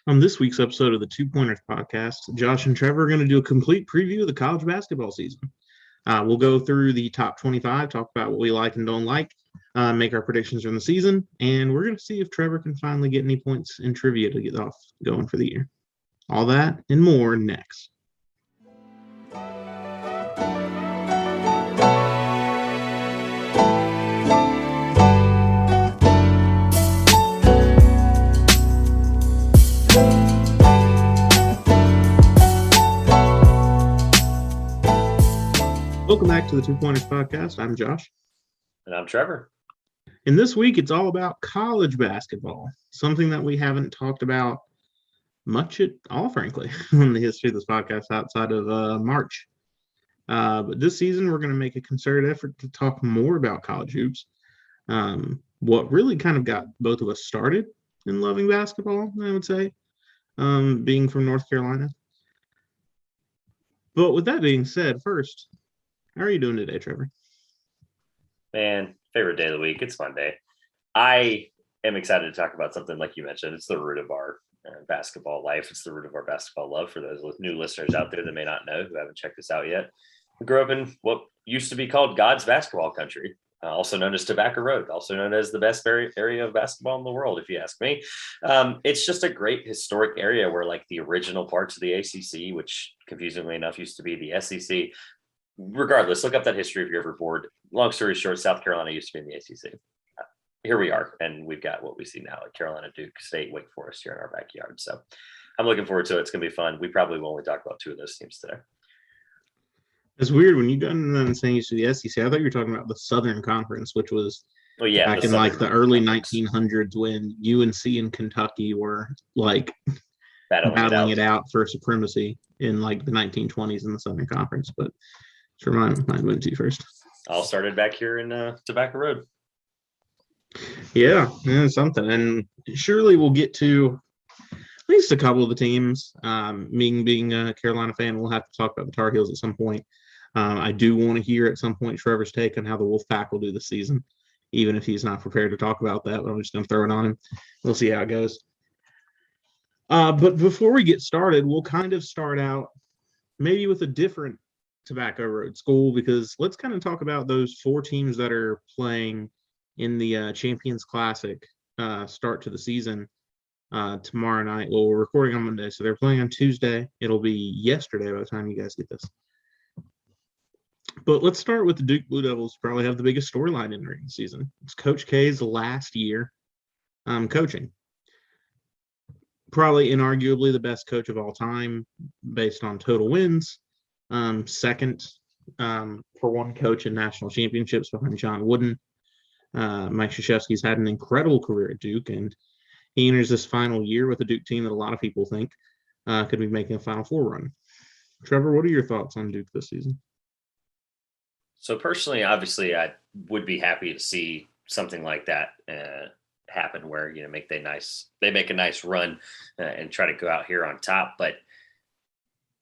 On this week's episode of the Two Pointers podcast, Josh and Trevor are going to do a complete preview of the college basketball season. We'll go through the top 25, talk about what we like and don't like, make our predictions from the season, and we're going to see if Trevor can finally get any points in trivia to get off going for the year. All that and more next. Welcome back to the Two Pointers podcast. I'm Josh. And I'm Trevor. And this week, it's all about college basketball, something that we haven't talked about much at all, frankly, in the history of this podcast outside of March. But this season, we're going to make a concerted effort to talk more about college hoops. What really kind of got both of us started in loving basketball, I would say, being from North Carolina. But with that being said, first, how are you doing today, Trevor? Man, favorite day of the week. It's Monday. I am excited to talk about something like you mentioned. It's the root of our basketball life. It's the root of our basketball love for those new listeners out there that may not know, who haven't checked this out yet. I grew up in what used to be called God's basketball country, also known as Tobacco Road, also known as the best area of basketball in the world, if you ask me. It's just a great historic area where like the original parts of the ACC, which confusingly enough used to be the SEC, regardless, look up that history if you're ever bored. Long story short, South Carolina used to be in the ACC. Here we are, and we've got what we see now at Carolina, Duke, State, Wake Forest here in our backyard. So I'm looking forward to it. It's going to be fun. We probably will only talk about two of those teams today. It's weird when you got into that and saying used to the SEC. I thought you were talking about the Southern Conference, which was back in like the early 1900s when UNC and Kentucky were like battling it out for supremacy in like the 1920s in the Southern Conference. But sure, mine went to you first. All started back here in Tobacco Road. Yeah, something. And surely we'll get to at least a couple of the teams. Me being a Carolina fan, we'll have to talk about the Tar Heels at some point. I do want to hear at some point Trevor's take on how the Wolfpack will do this season, even if he's not prepared to talk about that. But I'm just going to throw it on him. We'll see how it goes. But before we get started, we'll kind of start out maybe with a different Tobacco Road school, because let's kind of talk about those four teams that are playing in the Champions Classic start to the season tomorrow night. Well, we're recording on Monday, so they're playing on Tuesday. It'll be yesterday by the time you guys get this. But let's start with the Duke Blue Devils. Probably have the biggest storyline in the regular season. It's Coach K's last year coaching. Probably inarguably the best coach of all time based on total wins. Second for one coach in national championships behind John Wooden. Mike Krzyzewski's had an incredible career at Duke, and he enters this final year with a Duke team that a lot of people think could be making a Final Four run. Trevor, what are your thoughts on Duke this season? So personally, obviously, I would be happy to see something like that happen, where they make a nice run and try to go out here on top. But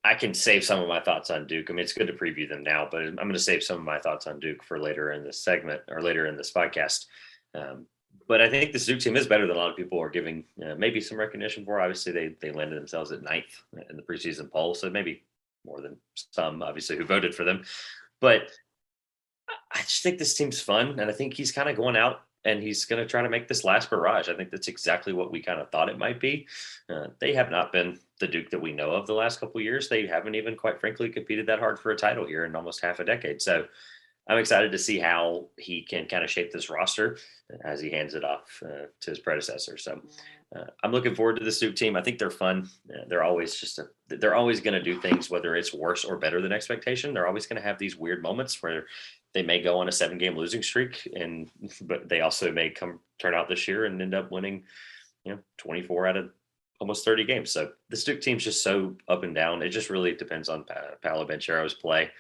I can save some of my thoughts on Duke. I mean, it's good to preview them now, but I'm going to save some of my thoughts on Duke for later in this segment or later in this podcast. But I think this Duke team is better than a lot of people are giving maybe some recognition for. Obviously, they landed themselves at 9th in the preseason poll, so maybe more than some, obviously, who voted for them. But I just think this team's fun, and I think he's kind of going out and he's going to try to make this last barrage. I think that's exactly what we kind of thought it might be. They have not been the Duke that we know of the last couple of years. They haven't even, quite frankly, competed that hard for a title here in almost half a decade. So I'm excited to see how he can kind of shape this roster as he hands it off to his predecessor. So I'm looking forward to this Duke team. I think they're fun. They're always going to do things, whether it's worse or better than expectation. They're always going to have these weird moments where they may go on a 7-game losing streak, but they also may turn out this year and end up winning, 24 out of almost 30 games. So this Duke team's just so up and down. It just really depends on Paolo Banchero's play.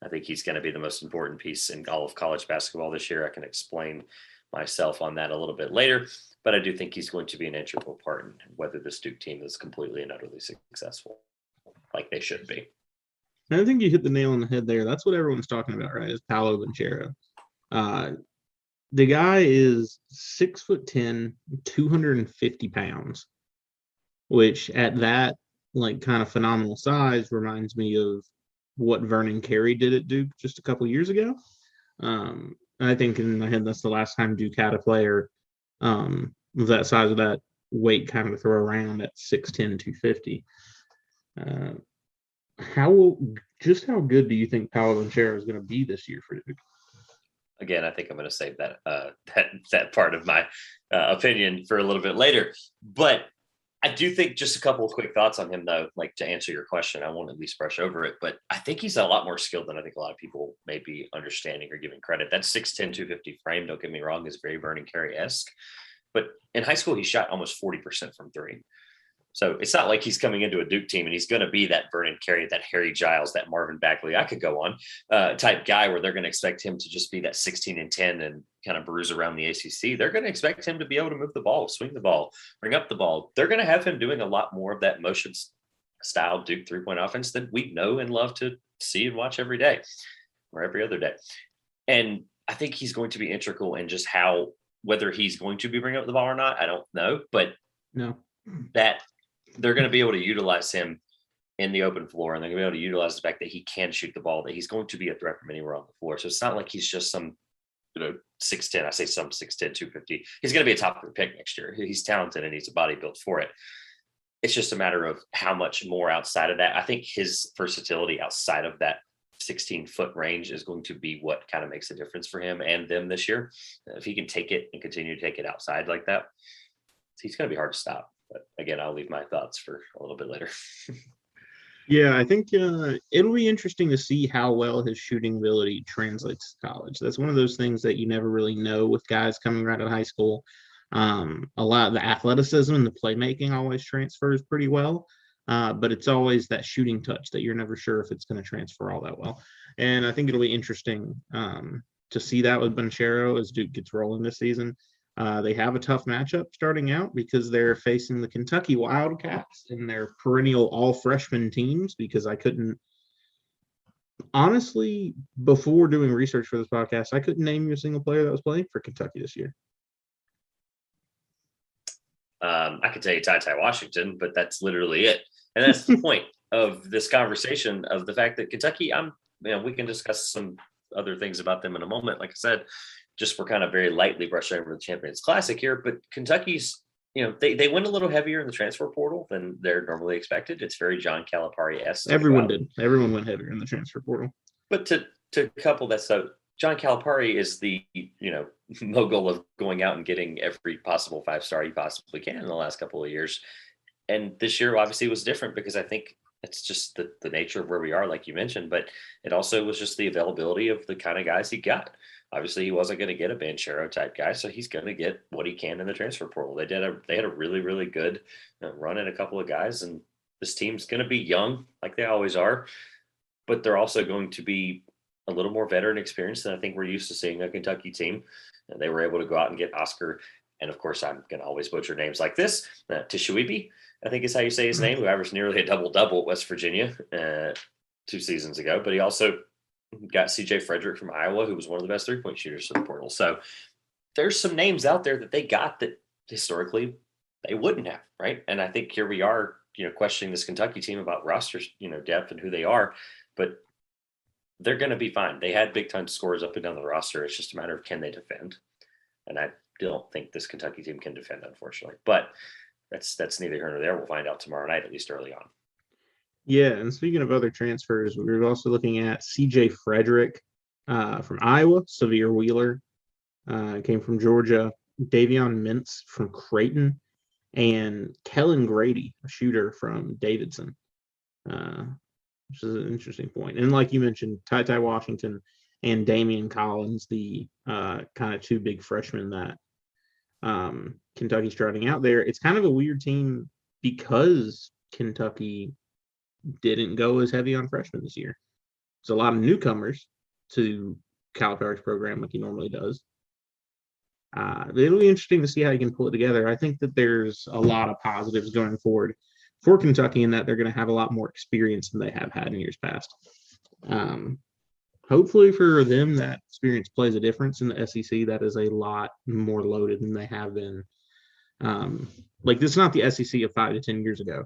I think he's going to be the most important piece in all of college basketball this year. I can explain myself on that a little bit later, but I do think he's going to be an integral part in whether this Duke team is completely and utterly successful, like they should be. I think you hit the nail on the head there. That's what everyone's talking about, right? Is Paolo Banchero. The guy is 6'10", 250 pounds. which at that like kind of phenomenal size reminds me of what Vernon Carey did at Duke just a couple years ago. I think in my head that's the last time Duke had a player of that size, of that weight, kind of throw around at 6'10", 250. Uh, how good do you think Paolo Banchero is going to be this year for Duke? Again, I think I'm going to save that that part of my opinion for a little bit later. But I do think just a couple of quick thoughts on him, though. Like, to answer your question, I won't at least brush over it, but I think he's a lot more skilled than I think a lot of people may be understanding or giving credit. That 6'10", 250 frame, don't get me wrong, is very Vernon Carey-esque. But in high school, he shot almost 40% from three. So it's not like he's coming into a Duke team and he's going to be that Vernon Carey, that Harry Giles, that Marvin Bagley, I could go on, type guy where they're going to expect him to just be that 16 and 10 and kind of bruise around the ACC. They're going to expect him to be able to move the ball, swing the ball, bring up the ball. They're going to have him doing a lot more of that motion style Duke 3-point offense that we know and love to see and watch every day or every other day. And I think he's going to be integral in just how, whether he's going to be bringing up the ball or not, I don't know, but No, that they're going to be able to utilize him in the open floor, and they're going to be able to utilize the fact that he can shoot the ball, that he's going to be a threat from anywhere on the floor. So it's not like he's just some, 6'10". I say some 6'10", 250. He's going to be a top of the pick next year. He's talented and he's a body built for it. It's just a matter of how much more outside of that. I think his versatility outside of that 16-foot range is going to be what kind of makes a difference for him and them this year. If he can take it and continue to take it outside like that, he's going to be hard to stop. But again, I'll leave my thoughts for a little bit later. yeah, I think it'll be interesting to see how well his shooting ability translates to college. That's one of those things that you never really know with guys coming right out of high school. A lot of the athleticism and the playmaking always transfers pretty well, but it's always that shooting touch that you're never sure if it's going to transfer all that well. And I think it'll be interesting to see that with Banchero as Duke gets rolling this season. They have a tough matchup starting out because they're facing the Kentucky Wildcats and their perennial all-freshman teams, because I couldn't – honestly, before doing research for this podcast, I couldn't name you a single player that was playing for Kentucky this year. I could tell you TyTy Washington, but that's literally it. And that's the point of this conversation, of the fact that Kentucky, we can discuss some other things about them in a moment. Like I said, just we're kind of very lightly brushing over the Champions Classic here, but Kentucky's, they went a little heavier in the transfer portal than they're normally expected. It's very John Calipari-esque. Everyone did. Everyone went heavier in the transfer portal. But to couple that, so John Calipari is the, mogul of going out and getting every possible 5-star he possibly can in the last couple of years. And this year obviously was different because I think it's just the nature of where we are, like you mentioned, but it also was just the availability of the kind of guys he got. Obviously, he wasn't going to get a Banchero type guy, so he's going to get what he can in the transfer portal. They had a really, really good run in a couple of guys, and this team's going to be young, like they always are, but they're also going to be a little more veteran experience than I think we're used to seeing a Kentucky team. And they were able to go out and get Oscar, and of course, I'm going to always butcher names like this, Tishuibi, I think is how you say his name, who averaged nearly a double-double at West Virginia 2 seasons ago, but he also got CJ Frederick from Iowa, who was one of the best 3-point shooters in the portal. So there's some names out there that they got that historically they wouldn't have, right? And I think here we are, questioning this Kentucky team about roster, depth and who they are, but they're going to be fine. They had big time scores up and down the roster. It's just a matter of can they defend? And I don't think this Kentucky team can defend, unfortunately. But that's neither here nor there. We'll find out tomorrow night, at least early on. Yeah, and speaking of other transfers, we were also looking at CJ Frederick from Iowa, Severe Wheeler came from Georgia, Davion Mintz from Creighton, and Kellen Grady, a shooter from Davidson, which is an interesting point. And like you mentioned, TyTy Washington and Damian Collins, the kind of two big freshmen that Kentucky's trotting out there. It's kind of a weird team because Kentucky didn't go as heavy on freshmen this year. There's a lot of newcomers to Calipari's program like he normally does. It'll be interesting to see how he can pull it together. I think that there's a lot of positives going forward for Kentucky in that they're going to have a lot more experience than they have had in years past. Hopefully for them, that experience plays a difference in the SEC. That is a lot more loaded than they have been Like, this is not the SEC of 5 to 10 years ago.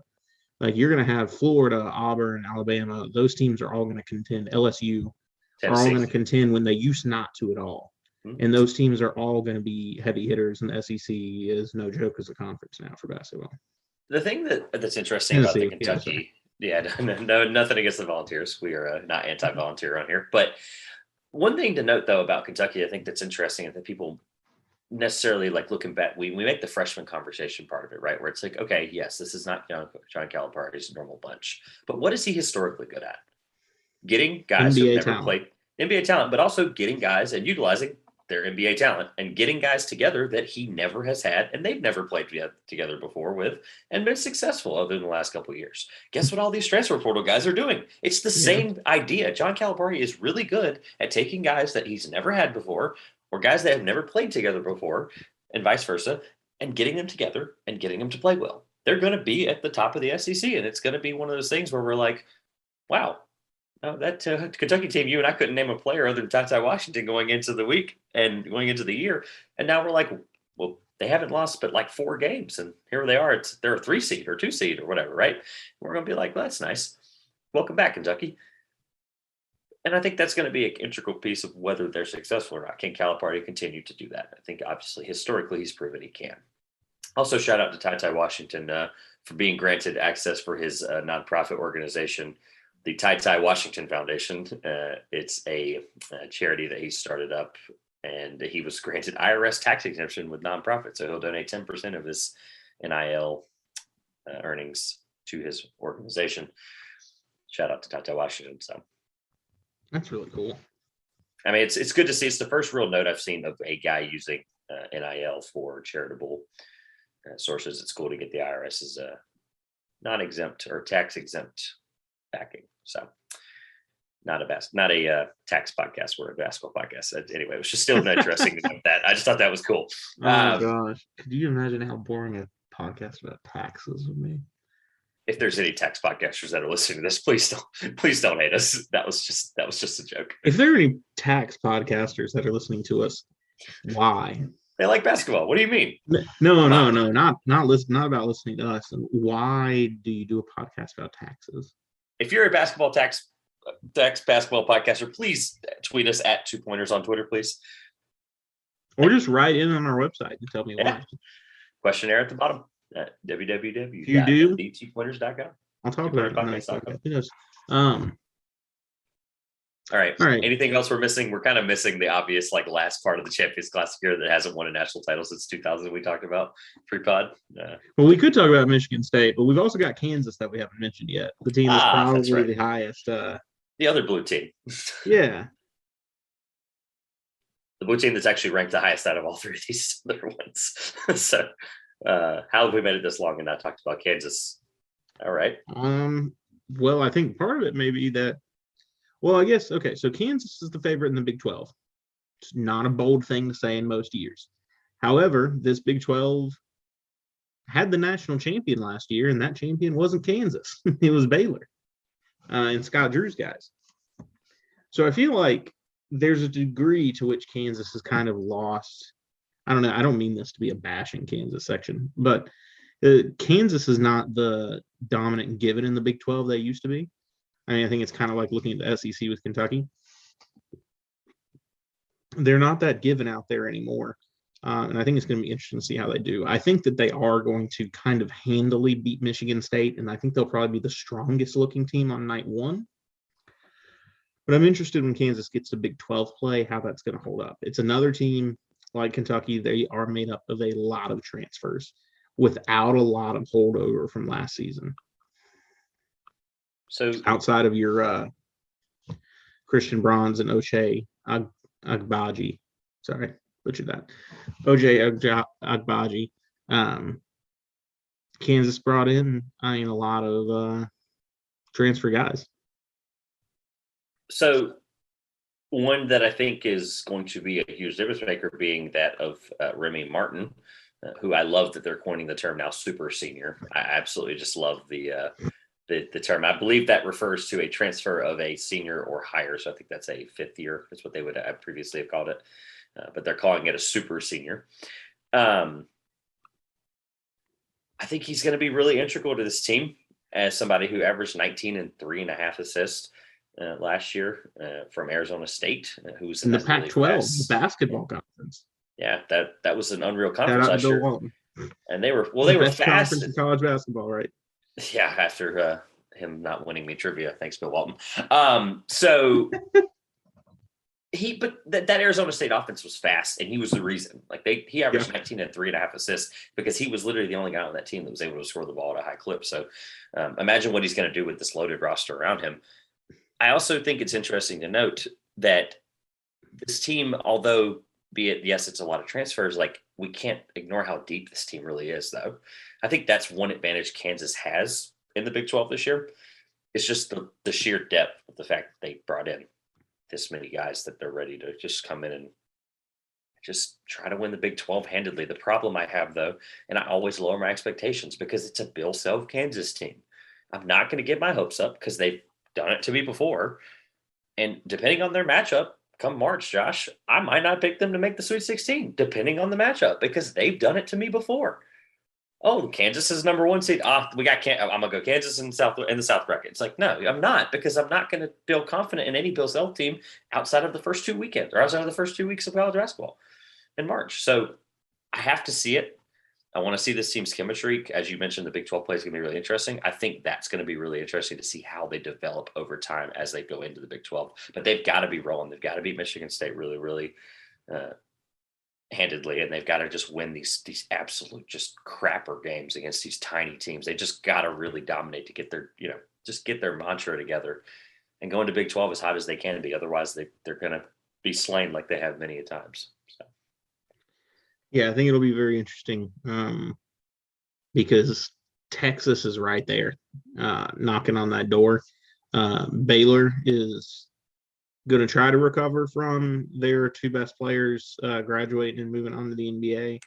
Like, you're going to have Florida, Auburn, Alabama. Those teams are all going to contend. LSU are all going to contend when they used not to at all. And those teams are all going to be heavy hitters, and the SEC is no joke as a conference now for basketball. The thing that's interesting about the Kentucky, no, nothing against the Volunteers. We are not anti-volunteer on here. But one thing to note, though, about Kentucky, I think that's interesting, and that people necessarily like looking back, we make the freshman conversation part of it, right? Where it's like, okay, yes, this is not John Calipari's normal bunch, but what is he historically good at? Getting guys who've never played NBA talent, but also getting guys and utilizing their NBA talent and getting guys together that he never has had and they've never played together before with and been successful other than the last couple of years. Guess what all these transfer portal guys are doing? It's the same idea. John Calipari is really good at taking guys that he's never had before or guys that have never played together before and vice versa and getting them together and getting them to play well. They're going to be at the top of the SEC, and it's going to be one of those things where we're like, wow, that Kentucky team, you and I couldn't name a player other than TyTy Washington going into the week and going into the year. And now we're like, well, they haven't lost but like 4 games. And here they are. They're a 3 seed or 2 seed or whatever, right? And we're going to be like, well, that's nice. Welcome back, Kentucky. And I think that's going to be an integral piece of whether they're successful or not. Can Calipari continue to do that? I think obviously historically he's proven he can. Also, shout out to TyTy Washington for being granted access for his nonprofit organization, the TyTy Washington Foundation. It's a charity that he started up, and he was granted IRS tax exemption with nonprofit. So he'll donate 10% of his NIL earnings to his organization. Shout out to TyTy Washington. So that's really cool. I mean, it's good to see. It's the first real note I've seen of a guy using NIL for charitable sources at school to get the IRS's non-exempt or tax-exempt backing. So not a tax podcast, we're a basketball podcast. Anyway, it was just still interesting to note that. I just thought that was cool. Oh my gosh. Could you imagine how boring a podcast about taxes would be? If there's any tax podcasters that are listening to this, please don't hate us. That was just a joke. If there are any tax podcasters that are listening to us, why? They like basketball. What do you mean? No, not about listening to us. Why do you do a podcast about taxes? If you're a basketball tax basketball podcaster, please tweet us at 2pointers on Twitter, please. Or just write in on our website and tell me why. Questionnaire at the bottom at www.2pointers.com. You do? I'll talk about it. Who knows? All right. Anything else we're missing? We're kind of missing the obvious, like, last part of the Champions Classic here that hasn't won a national title since 2000. We talked about pre-pod. Well, we could talk about Michigan State, but we've also got Kansas that we haven't mentioned yet. The team is probably the highest. The other blue team. Yeah. The blue team that's actually ranked the highest out of all 3 of these other ones. So how have we made it this long and not talked about Kansas? All right. Well, I think part of it may be that, well, I guess, okay, so Kansas is the favorite in the Big 12. It's not a bold thing to say in most years. However, this Big 12 had the national champion last year, and that champion wasn't Kansas. It was Baylor and Scott Drew's guys. So I feel like there's a degree to which Kansas has kind of lost. I don't know. I don't mean this to be a bashing Kansas section, but Kansas is not the dominant given in the Big 12 they used to be. I mean, I think it's kind of like looking at the SEC with Kentucky. They're not that given out there anymore. And I think it's going to be interesting to see how they do. I think that they are going to kind of handily beat Michigan State, and I think they'll probably be the strongest looking team on night 1. But I'm interested when Kansas gets to Big 12 play, how that's going to hold up. It's another team like Kentucky. They are made up of a lot of transfers without a lot of holdover from last season. So outside of your Christian Bronze and Ochai Agbaji, sorry, butchered that. Ochai Agbaji. Kansas brought in, a lot of transfer guys. So one that I think is going to be a huge difference maker being that of Remy Martin, who I love that they're coining the term now super senior. I absolutely just love the term. I believe that refers to a transfer of a senior or higher. So I think that's a 5th year. That's what they would have previously have called it. But they're calling it a super senior. I think he's going to be really integral to this team as somebody who averaged 19 and 3.5 assists last year from Arizona State, who's In the really Pac-12, the basketball conference. Yeah, that was an unreal Shout conference out to last Bill year. Walton. And they were Best fast. conference in college basketball, right? Yeah, after him not winning me trivia, thanks Bill Walton. So that Arizona State offense was fast, and he was the reason. Like he averaged 19 and 3.5 assists because he was literally the only guy on that team that was able to score the ball at a high clip. So imagine what he's going to do with this loaded roster around him. I also think it's interesting to note that this team, although yes, it's a lot of transfers, like we can't ignore how deep this team really is, though. I think that's one advantage Kansas has in the Big 12 this year. It's just the sheer depth of the fact that they brought in this many guys that they're ready to just come in and just try to win the Big 12 handedly. The problem I have, though, and I always lower my expectations because it's a Bill Self Kansas team. I'm not going to get my hopes up because they've done it to me before. And depending on their matchup, come March, Josh, I might not pick them to make the Sweet 16, depending on the matchup, because they've done it to me before. Oh, Kansas is number 1 seed. I'm gonna go Kansas in the South bracket. It's like, no, I'm not, because I'm not going to feel confident in any Bill Self team outside of the first 2 weekends or outside of the first 2 weeks of college basketball in March. So I have to see it. I want to see this team's chemistry. As you mentioned, the Big 12 play is going to be really interesting. I think that's going to be really interesting to see how they develop over time as they go into the Big 12. But they've got to be rolling. They've got to beat Michigan State really, really handedly, and they've got to just win these absolute just crapper games against these tiny teams. They just got to really dominate to get their just get their mantra together and go into Big 12 as hot as they can be. Otherwise, they're going to be slain like they have many a times. So. Yeah, I think it'll be very interesting because Texas is right there knocking on that door. Baylor is going to try to recover from their 2 best players graduating and moving on to the NBA,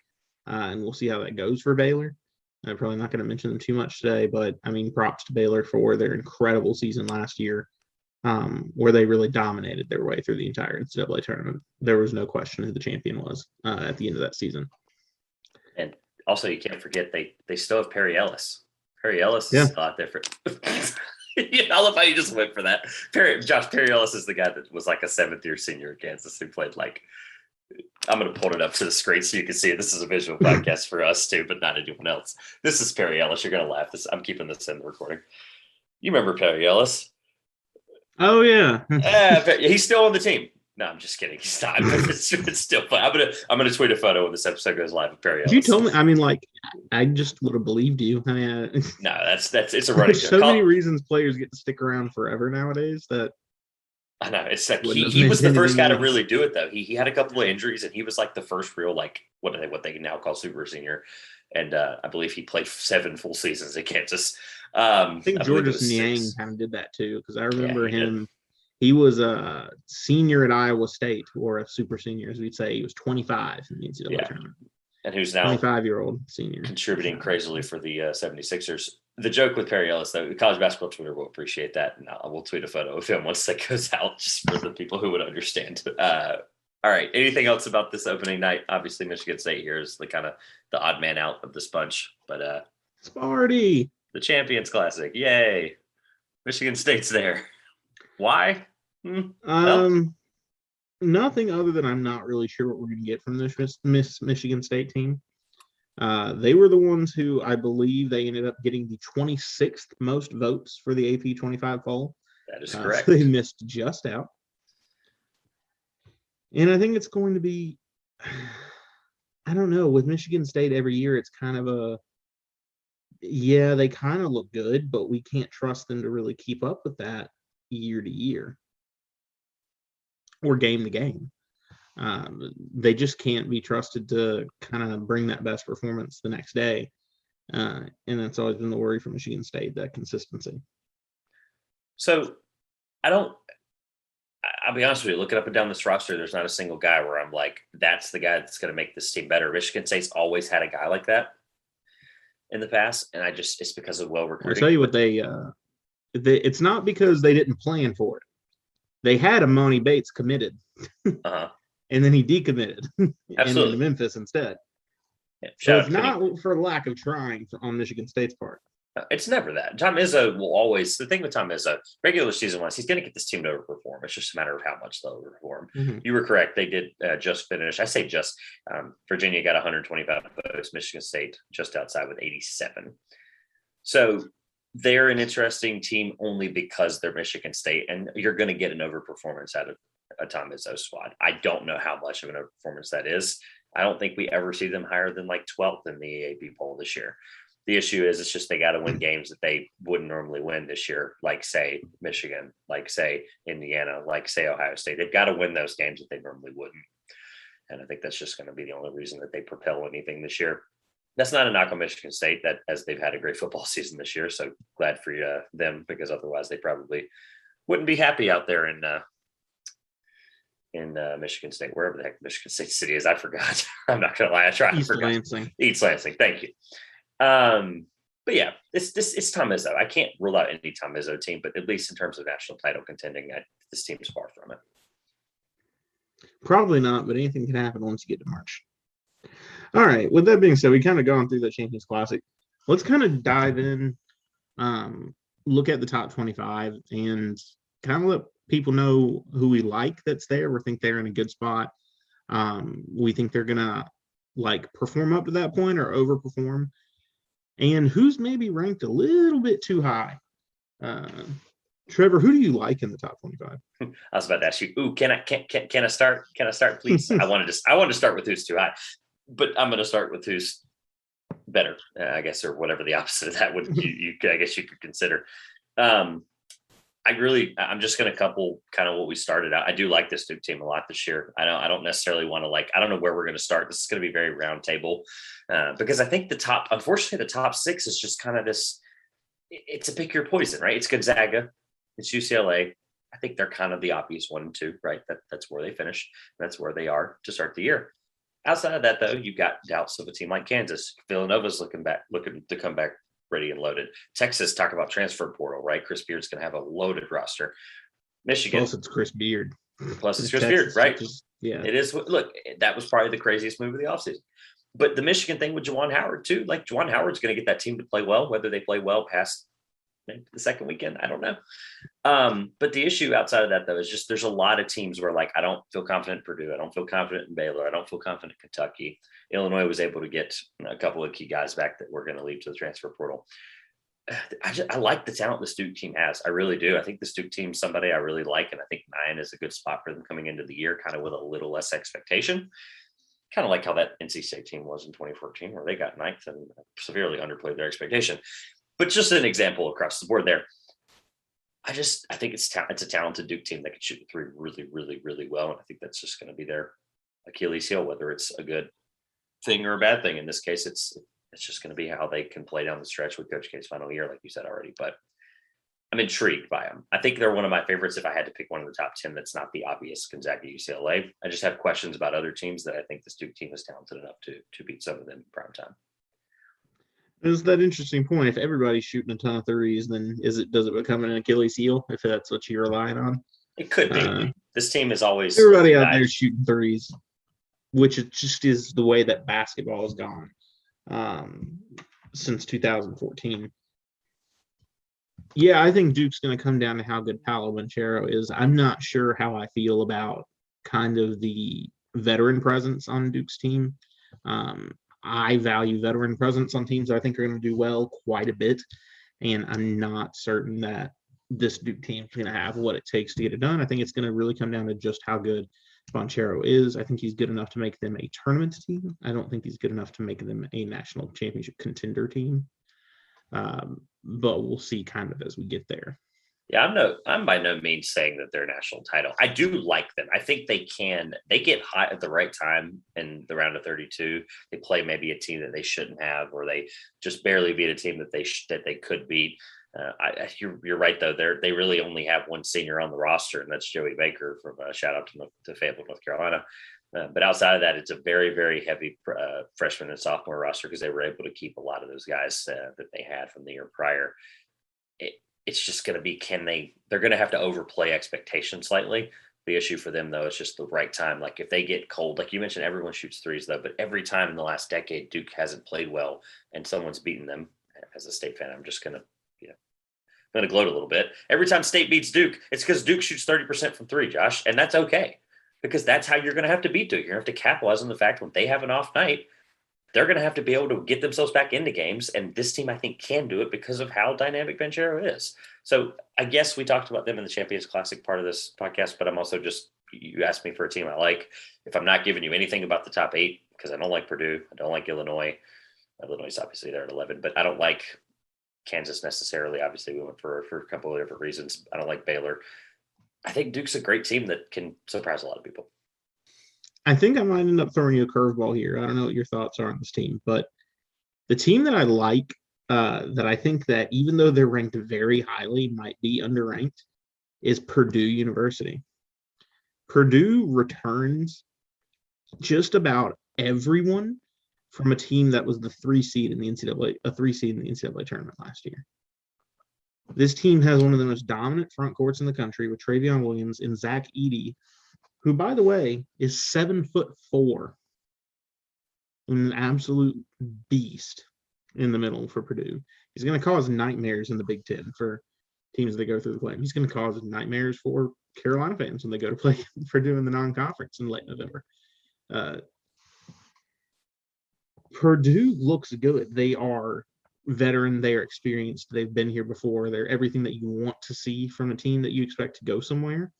and we'll see how that goes for Baylor. I'm probably not going to mention them too much today, but I mean, props to Baylor for their incredible season last year, where they really dominated their way through the entire NCAA tournament. There was no question who the champion was at the end of that season. And also, you can't forget they still have Perry Ellis. Perry Ellis is still out there for. I love how you just went for that. Perry Ellis is the guy that was like a 7th-year senior at Kansas who played like. I'm going to pull it up to the screen so you can see it. This is a visual podcast for us too, but not anyone else. This is Perry Ellis. You're going to laugh. I'm keeping this in the recording. You remember Perry Ellis? Oh yeah. He's still on the team. No, I'm just kidding. He's not. It's still fun. I'm gonna tweet a photo when this episode goes live of Perry Ellis. You told me. I mean, like, I just would have believed you. I mean, no, that's it's a running joke. There's so many reasons players get to stick around forever nowadays that. I know, it's like he was the first guy to really do it though. He had a couple of injuries and he was like the first real like what they now call super senior, and I believe he played 7 full seasons at Kansas. I think Georges Niang kind of did that too, because I remember him. He was a senior at Iowa State, or a super senior, as we'd say. He was 25 in the NCAA tournament. And who's now 25-year-old senior. Contributing crazily for the 76ers. The joke with Perry Ellis, though, college basketball Twitter will appreciate that. And I will tweet a photo of him once that goes out, just for the people who would understand. All right. Anything else about this opening night? Obviously, Michigan State here is the kind of the odd man out of this bunch. But Sparty. The Champions Classic. Yay. Michigan State's there. Why? Nothing other than I'm not really sure what we're going to get from this Michigan State team. They were the ones who I believe they ended up getting the 26th most votes for the AP 25 poll. That is correct. So they missed just out. And I think it's going to be, I don't know, with Michigan State every year, it's kind of they kind of look good, but we can't trust them to really keep up with that year to year. Or game to game. They just can't be trusted to kind of bring that best performance the next day. And that's always been the worry for Michigan State, that consistency. So I'll be honest with you, looking up and down this roster, there's not a single guy where I'm like, that's the guy that's going to make this team better. Michigan State's always had a guy like that in the past. And it's because of well recruiting. I'll tell you what it's not because they didn't plan for it. They had Amani Bates committed, and then he decommitted and went to Memphis instead. Yeah, So shout it's out Penny. not for lack of trying on Michigan State's part. It's never that. Tom Izzo will always, the thing with Tom Izzo, regular season wise, he's going to get this team to overperform. It's just a matter of how much they'll overperform. Mm-hmm. You were correct. They did just finish. I say just. Virginia got 125 votes. Michigan State just outside with 87. So they're an interesting team only because they're Michigan State, and you're going to get an overperformance out of a Tom Izzo squad. I don't know how much of an overperformance that is. I don't think we ever see them higher than like 12th in the EAP poll this year. The issue is it's just they got to win games that they wouldn't normally win this year, like, say, Michigan, like, say, Indiana, like, say, Ohio State. They've got to win those games that they normally wouldn't. And I think that's just going to be the only reason that they propel anything this year. That's not a knock on Michigan State, that as they've had a great football season this year. So glad for them, because otherwise they probably wouldn't be happy out there in Michigan State, wherever the heck Michigan State City is. I forgot. I'm not going to lie. I tried. East Lansing. East Lansing. Thank you. But yeah, it's Tom Izzo. I can't rule out any Tom Izzo team, but at least in terms of national title contending, this team is far from it. Probably not, but anything can happen once you get to March. All right. With that being said, we kind of gone through the Champions Classic. Let's kind of dive in, look at the top 25, and kind of let people know who we like that's there. We think they're in a good spot. We think they're gonna perform up to that point or overperform, and who's maybe ranked a little bit too high. Trevor, who do you like in the top 25? I was about to ask you. Ooh, can I start? Can I start, please? I wanted to start with who's too high, but I'm going to start with who's better, I guess, or whatever the opposite of that would I guess you could consider. I'm just going to couple kind of what we started out. I do like this Duke team a lot this year. I don't necessarily want to I don't know where we're going to start. This is going to be very round table because I think unfortunately, the top six is just kind of this. It's a pick your poison, right? It's Gonzaga, it's UCLA. I think they're kind of the obvious 1 and 2, right? That's where they finished. That's where they are to start the year. Outside of that, though, you've got doubts of a team like Kansas. Villanova's looking to come back ready and loaded. Texas, talk about transfer portal, right? Chris Beard's going to have a loaded roster. Michigan. Plus, it's Chris Beard. Plus, it's Chris Beard, right? Yeah. It is. Look, that was probably the craziest move of the offseason. But the Michigan thing with Juwan Howard, too, Juwan Howard's going to get that team to play well, whether they play well past the second weekend, I don't know. But the issue outside of that, though, is just there's a lot of teams where I don't feel confident in Purdue. I don't feel confident in Baylor. I don't feel confident in Kentucky. Illinois was able to get a couple of key guys back that were going to leave to the transfer portal. I like the talent this Duke team has. I really do. I think this Duke team is somebody I really like, and I think 9 is a good spot for them coming into the year, kind of with a little less expectation. Kind of like how that NC State team was in 2014, where they got 9th and severely underplayed their expectation. But just an example across the board there. I think it's a talented Duke team that can shoot the three really, really, really well. And I think that's just going to be their Achilles heel, whether it's a good thing or a bad thing. In this case, it's just going to be how they can play down the stretch with Coach K's final year, like you said already. But I'm intrigued by them. I think they're one of my favorites if I had to pick one of the top 10 that's not the obvious Gonzaga, UCLA. I just have questions about other teams that I think this Duke team is talented enough to beat some of them in prime time. Is that interesting point? If everybody's shooting a ton of threes, then does it become an Achilles heel if that's what you're relying on? It could be. This team is always everybody out there shooting threes, which it just is the way that basketball has gone since 2014. Yeah, I think Duke's going to come down to how good Paolo Banchero is. I'm not sure how I feel about kind of the veteran presence on Duke's team. I value veteran presence on teams that I think are going to do well quite a bit, and I'm not certain that this Duke team is going to have what it takes to get it done. I think it's going to really come down to just how good Banchero is. I think he's good enough to make them a tournament team. I don't think he's good enough to make them a national championship contender team. But we'll see kind of as we get there. Yeah, I'm by no means saying that they're a national title. I do like them. I think they get hot at the right time in the round of 32. They play maybe a team that they shouldn't have, or they just barely beat a team that they could beat. You're right though. They really only have one senior on the roster, and that's Joey Baker from shout out to Fayetteville, North Carolina. But outside of that, it's a very, very heavy freshman and sophomore roster because they were able to keep a lot of those guys that they had from the year prior. It's just going to be, they're going to have to overplay expectations slightly. The issue for them, though, is just the right time. Like if they get cold, like you mentioned, everyone shoots threes, though, but every time in the last decade, Duke hasn't played well and someone's beaten them. As a State fan, I'm just going to, I'm going to gloat a little bit. Every time State beats Duke, it's because Duke shoots 30% from three, Josh, and that's okay because that's how you're going to have to beat Duke. You're going to have to capitalize on the fact when they have an off night, they're going to have to be able to get themselves back into games. And this team, I think, can do it because of how dynamic Banchero is. So I guess we talked about them in the Champions Classic part of this podcast, but I'm also just, you asked me for a team I like. If I'm not giving you anything about the top 8, because I don't like Purdue, I don't like Illinois. Illinois is obviously there at 11, but I don't like Kansas necessarily. Obviously, we went for a couple of different reasons. I don't like Baylor. I think Duke's a great team that can surprise a lot of people. I think I might end up throwing you a curveball here. I don't know what your thoughts are on this team, but the team that I like, that I think that even though they're ranked very highly, might be underranked, is Purdue University. Purdue returns just about everyone from a team that was the 3 seed in the NCAA tournament last year. This team has one of the most dominant front courts in the country with Travion Williams and Zach Edey, who, by the way, is 7'4", an absolute beast in the middle for Purdue. He's going to cause nightmares in the Big Ten for teams that go through the play. He's going to cause nightmares for Carolina fans when they go to play Purdue in the non-conference in late November. Purdue looks good. They are veteran. They are experienced. They've been here before. They're everything that you want to see from a team that you expect to go somewhere.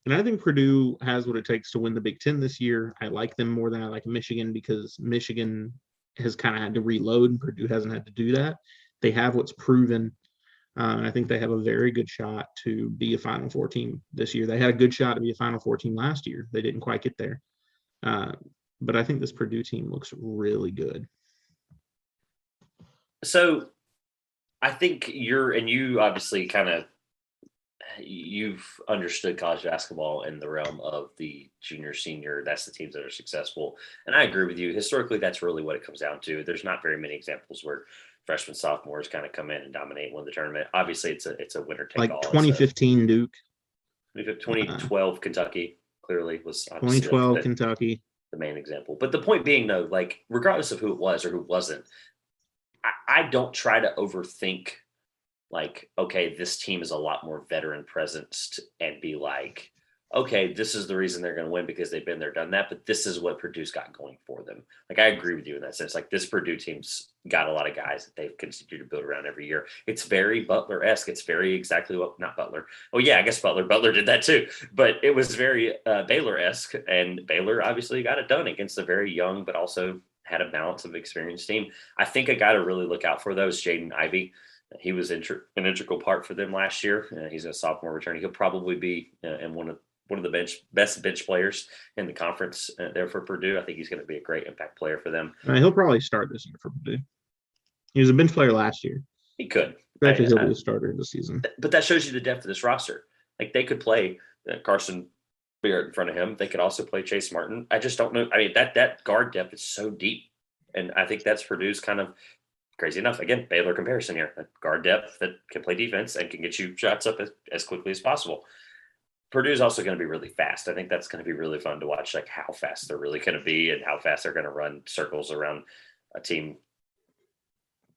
And I think Purdue has what it takes to win the Big Ten this year. I like them more than I like Michigan because Michigan has kind of had to reload and Purdue hasn't had to do that. They have what's proven. I think they have a very good shot to be a Final Four team this year. They had a good shot to be a Final Four team last year. They didn't quite get there. But I think this Purdue team looks really good. So I think you obviously you've understood college basketball in the realm of the junior, senior. That's the teams that are successful. And I agree with you. Historically, that's really what it comes down to. There's not very many examples where freshmen, sophomores kind of come in and dominate, win the tournament. Obviously, it's a winner take all. Like 2015 Duke. 2012 Kentucky clearly was 2012 Kentucky. The main example. But the point being, though, like regardless of who it was or who wasn't, I don't try to overthink like, okay, this team is a lot more veteran presence and be like, okay, this is the reason they're going to win because they've been there, done that. But this is what Purdue's got going for them. Like, I agree with you in that sense. Like, this Purdue team's got a lot of guys that they've continued to build around every year. It's very Butler-esque. It's very exactly what, not Butler. Oh, yeah, I guess Butler did that too. But it was very Baylor-esque. And Baylor obviously got it done against a very young, but also had a balance of experienced team. I think a guy to really look out for, though, is Jaden Ivey. He was an integral part for them last year. He's a sophomore returning. He'll probably be in one of the best bench players in the conference there for Purdue. I think he's going to be a great impact player for them. He'll probably start this year for Purdue. He was a bench player last year. He could. Actually, he'll be a starter this season. But that shows you the depth of this roster. Like, they could play Carson Beard in front of him. They could also play Chase Martin. I just don't know. I mean, that guard depth is so deep. And I think that's Purdue's kind of crazy enough. Again, Baylor comparison here. A guard depth that can play defense and can get you shots up as quickly as possible. Purdue is also going to be really fast. I think that's going to be really fun to watch, like how fast they're really going to be and how fast they're going to run circles around a team.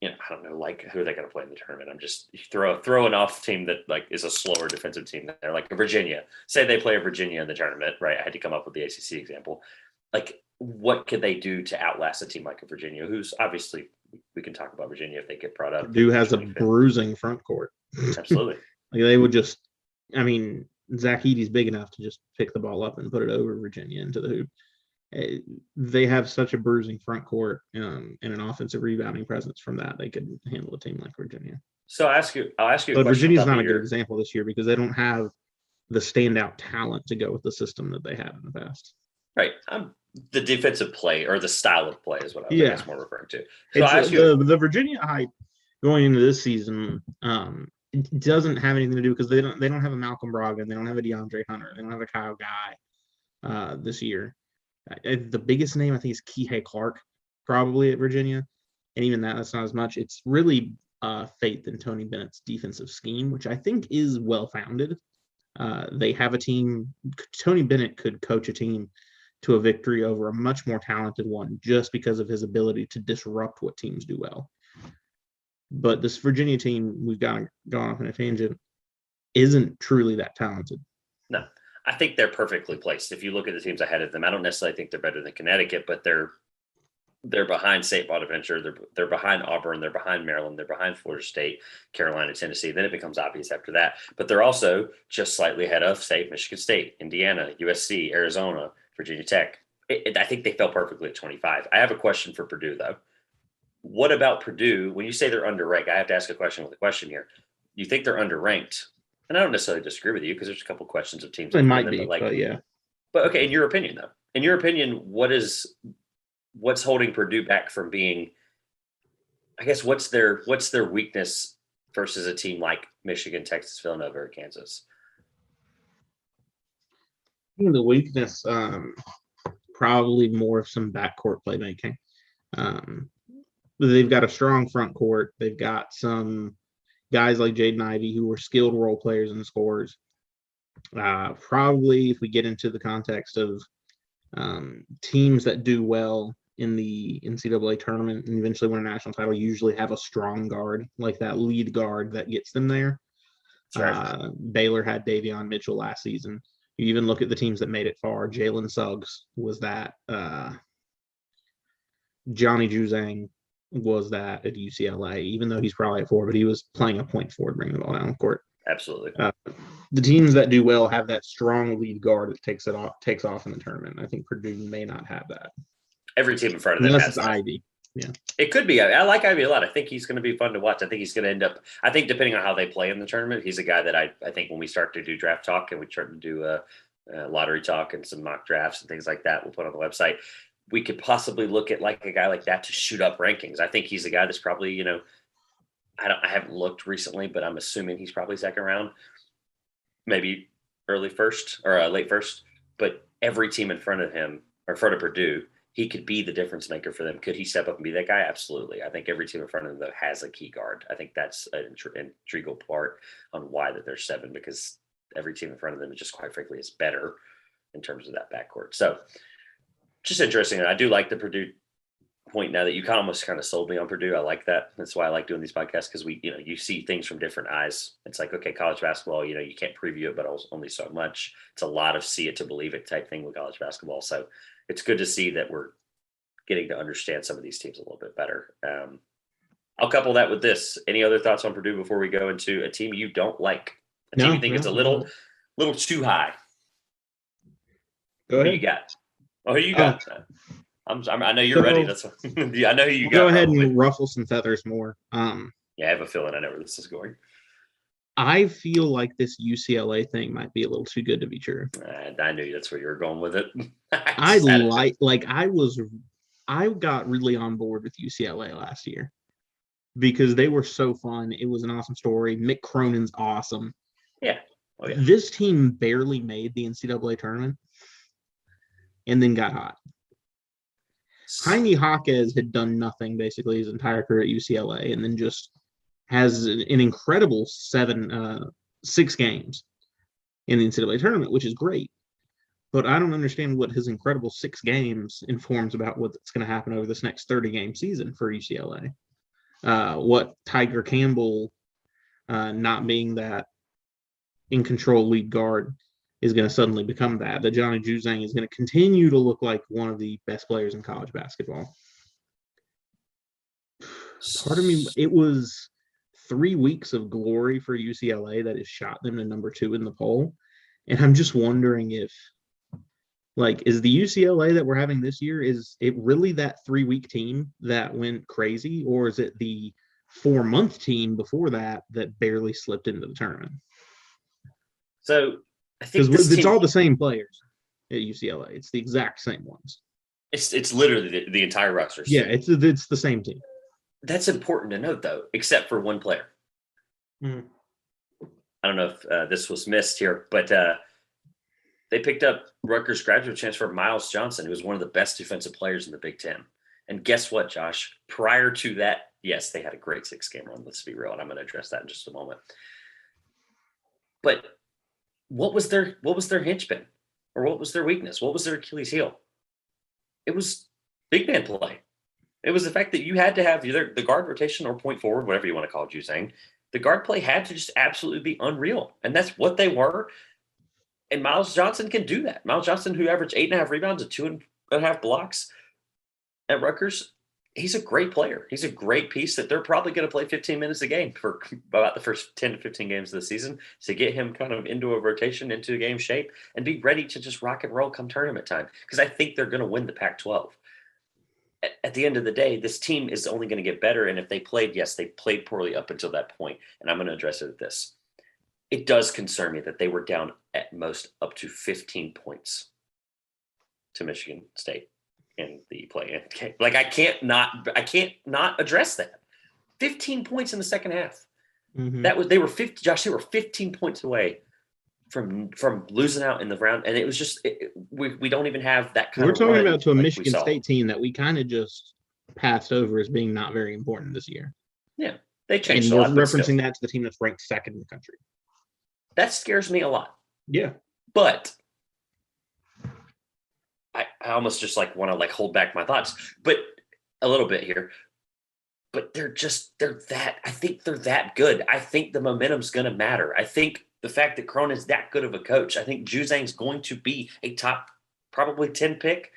I don't know, like who are they going to play in the tournament? I'm just throw an off team that like is a slower defensive team. They're like Virginia. Say they play a Virginia in the tournament, right? I had to come up with the ACC example. Like, what could they do to outlast a team like a Virginia, who's obviously, we can talk about Virginia if they get brought up. Purdue has a bruising front court. Absolutely. Like, they would just, I mean, Zach Edey's big enough to just pick the ball up and put it over Virginia into the hoop. They have such a bruising front court and an offensive rebounding presence from that. They could handle a team like Virginia. So I'll ask you. But Virginia's not a good example this year because they don't have the standout talent to go with the system that they had in the past. Right. The defensive play or the style of play is what I was more referring to. So I'll ask you, the Virginia hype going into this season it doesn't have anything to do because they don't have a Malcolm Brogdon, they don't have a DeAndre Hunter, they don't have a Kyle Guy this year. The biggest name I think is Kihei Clark probably at Virginia, and even that's not as much. It's really faith in Tony Bennett's defensive scheme, which I think is well founded. They have a team. Tony Bennett could coach a team to a victory over a much more talented one just because of his ability to disrupt what teams do well. But this Virginia team, we've gone off on a tangent, isn't truly that talented. No, I think they're perfectly placed. If you look at the teams ahead of them, I don't necessarily think they're better than Connecticut, but they're behind St. Bonaventure, they're behind Auburn, they're behind Maryland, they're behind Florida State, Carolina, Tennessee. Then it becomes obvious after that. But they're also just slightly ahead of, say, Michigan State, Indiana, USC, Arizona, Virginia Tech. I think they fell perfectly at 25. I have a question for Purdue, though. What about Purdue? When you say they're underranked, I have to ask a question with a question here. You think they're underranked? And I don't necessarily disagree with you because there's a couple questions of teams. They might be, but yeah. But okay, in your opinion, though, what's holding Purdue back from being, I guess, what's their weakness versus a team like Michigan, Texas, Villanova, or Kansas? I think the weakness, probably more of some backcourt playmaking. They've got a strong front court. They've got some guys like Jaden Ivey who are skilled role players and scorers. Probably if we get into the context of teams that do well in the NCAA tournament and eventually win a national title, usually have a strong guard, like that lead guard that gets them there. Sure. Baylor had Davion Mitchell last season. You even look at the teams that made it far. Jalen Suggs was that. Johnny Juzang was that at UCLA, even though he's probably at 4, but he was playing a point forward, bringing the ball down the court. Absolutely. The teams that do well have that strong lead guard that takes off in the tournament. I think Purdue may not have that. Every team in front of them unless has it's that. Ivy. Yeah, it could be. I like Ivy a lot. I think he's going to be fun to watch. I think he's going to end up. I think depending on how they play in the tournament, he's a guy that I think when we start to do draft talk and we start to do lottery talk and some mock drafts and things like that, we'll put on the website. We could possibly look at like a guy like that to shoot up rankings. I think he's a guy that's probably, I haven't looked recently, but I'm assuming he's probably second round, maybe early first or late first. But every team in front of him or in front of Purdue, he could be the difference maker for them. Could he step up and be that guy? Absolutely. I think every team in front of them though has a key guard. I think that's an integral part on why that they're 7, because every team in front of them is just quite frankly is better in terms of that backcourt. So just interesting. I do like the Purdue point now that you almost kind of sold me on Purdue. I like that. That's why I like doing these podcasts, because we, you see things from different eyes. It's like, okay, college basketball, you can't preview it, but only so much. It's a lot of see it to believe it type thing with college basketball. So it's good to see that we're getting to understand some of these teams a little bit better. I'll couple that with this. Any other thoughts on Purdue before we go into a team you don't like? A team you think it's a little too high? Go ahead. Who you got? Oh, who you got? I know you're ready. That's I know who you got. Go ahead and ruffle some feathers more. Yeah, I have a feeling I know where this is going. I feel like this UCLA thing might be a little too good to be true. I knew that's where you were going with it. I got really on board with UCLA last year because they were so fun. It was an awesome story. Mick Cronin's awesome. Yeah. Oh, yeah. This team barely made the NCAA tournament and then got hot. Jaime Jaquez had done nothing basically his entire career at UCLA, and then just has an incredible 6 games in the NCAA tournament, which is great. But I don't understand what his incredible 6 games informs about what's going to happen over this next 30-game season for UCLA. What Tiger Campbell not being that in control lead guard is going to suddenly become that Johnny Juzang is going to continue to look like one of the best players in college basketball. Part of me, it was 3 weeks of glory for UCLA that has shot them to number 2 in the poll. And I'm just wondering if, is the UCLA that we're having this year, is it really that 3-week team that went crazy, or is it the 4-month team before that barely slipped into the tournament? So I think it's all the same players at UCLA. It's the exact same ones. It's literally the entire roster. Yeah, it's the same team. That's important to note, though, except for one player. Mm-hmm. I don't know if this was missed here, but they picked up Rutgers graduate transfer Miles Johnson, who was one of the best defensive players in the Big Ten. And guess what, Josh? Prior to that, yes, they had a great 6-game run. Let's be real, and I'm going to address that in just a moment. But what was their henchman, or what was their weakness? What was their Achilles heel? It was big man play. It was the fact that you had to have either the guard rotation or point forward, whatever you want to call it, Juzang. The guard play had to just absolutely be unreal. And that's what they were. And Miles Johnson can do that. Miles Johnson, who averaged 8.5 rebounds and 2.5 blocks at Rutgers, he's a great player. He's a great piece that they're probably going to play 15 minutes a game for about the first 10 to 15 games of the season to get him kind of into a rotation, into a game shape, and be ready to just rock and roll come tournament time. Because I think they're going to win the Pac-12. At the end of the day, this team is only going to get better. And if they played, yes, they played poorly up until that point. And I'm going to address it at this. It does concern me that they were down at most up to 15 points to Michigan State in the play-in game. Like, I can't not address that. 15 points in the second half. Mm-hmm. They were 15 points away from losing out in the round, and it was just we don't even have that kind. We're talking about to a Michigan State team that we kind of just passed over as being not very important this year. Yeah, they changed. And we're referencing that to the team that's ranked second in the country. That scares me a lot. Yeah, but I almost just want to hold back my thoughts, but a little bit here. But they're that. I think they're that good. I think the momentum's going to matter. I think the fact that Cronin's that good of a coach, I think Juzang's going to be a top probably 10 pick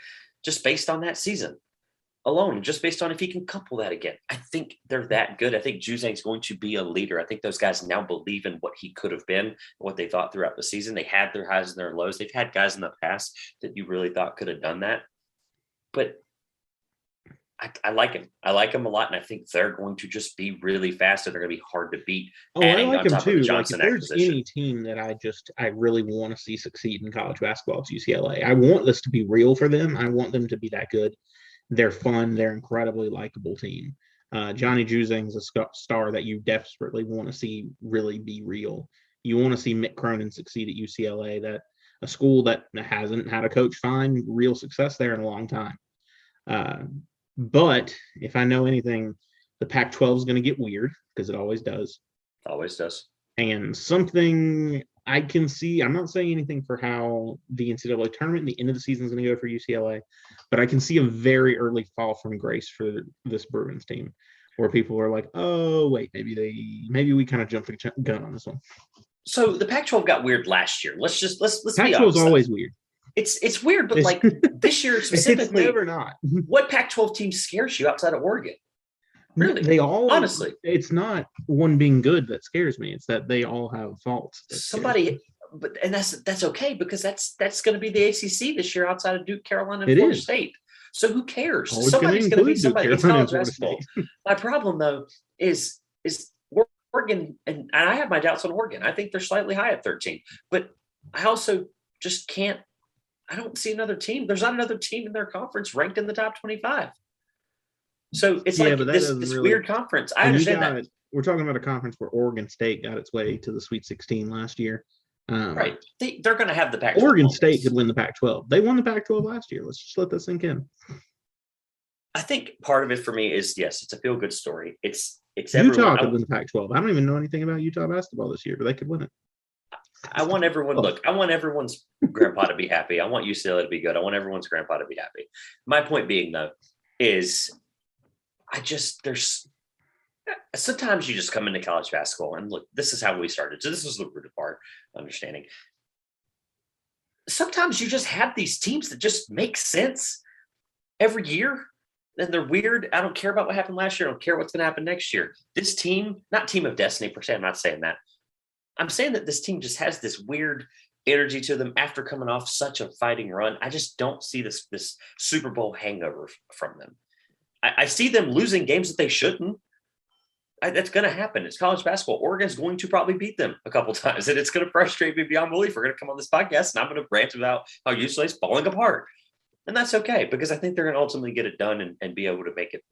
just based on that season alone, just based on if he can couple that again. I think they're that good. I think Juzang's going to be a leader. I think those guys now believe in what he could have been, what they thought throughout the season. They had their highs and their lows. They've had guys in the past that you really thought could have done that. But I like him. I like him a lot, and I think they're going to just be really fast, and they're going to be hard to beat. Oh, I like him too. Like, if there's any team that I really want to see succeed in college basketball, it's UCLA. I want this to be real for them. I want them to be that good. They're fun. They're incredibly likable team. Johnny Juzang's a star that you desperately want to see really be real. You want to see Mick Cronin succeed at UCLA, that a school that hasn't had a coach find real success there in a long time. But if I know anything, the Pac-12 is going to get weird because it always does. Always does. And something I can see, I'm not saying anything for how the NCAA tournament, the end of the season is going to go for UCLA, but I can see a very early fall from grace for this Bruins team where people are like, oh, wait, maybe we kind of jumped the gun on this one. So the Pac-12 got weird last year. Let's be honest. Pac-12 is always weird. It's weird, but this year specifically, it's never not. What Pac-12 team scares you outside of Oregon? Really? They all, honestly, it's not one being good that scares me. It's that they all have faults. And that's okay, because that's going to be the ACC this year outside of Duke, Carolina, and Florida State. So who cares? Somebody's going to be somebody. It's college basketball. My problem though is Oregon, and I have my doubts on Oregon. I think they're slightly high at 13, but I also just can't. I don't see another team. There's not another team in their conference ranked in the top 25. So it's this weird conference. I understand that. We're talking about a conference where Oregon State got its way to the Sweet 16 last year. Right. They're going to have the Pac-12. Oregon State could win the Pac-12. They won the Pac-12 last year. Let's just let that sink in. I think part of it for me is, yes, it's a feel-good story. It's Utah could win the Pac-12. I don't even know anything about Utah basketball this year, but they could win it. I want everyone. Look, I want everyone's grandpa to be happy. I want UCLA to be good. I want everyone's grandpa to be happy. My point being, though, is there's sometimes you just come into college basketball and look. This is how we started. So this is the root of our understanding. Sometimes you just have these teams that just make sense every year, and they're weird. I don't care about what happened last year. I don't care what's going to happen next year. This team, not team of destiny per se. I'm not saying that. I'm saying that this team just has this weird energy to them after coming off such a fighting run. I just don't see this Super Bowl hangover from them. I see them losing games that they shouldn't. That's going to happen. It's college basketball. Oregon's going to probably beat them a couple times, and it's going to frustrate me beyond belief. We're going to come on this podcast, and I'm going to rant about how UCLA's falling apart. And that's okay, because I think they're going to ultimately get it done and be able to make it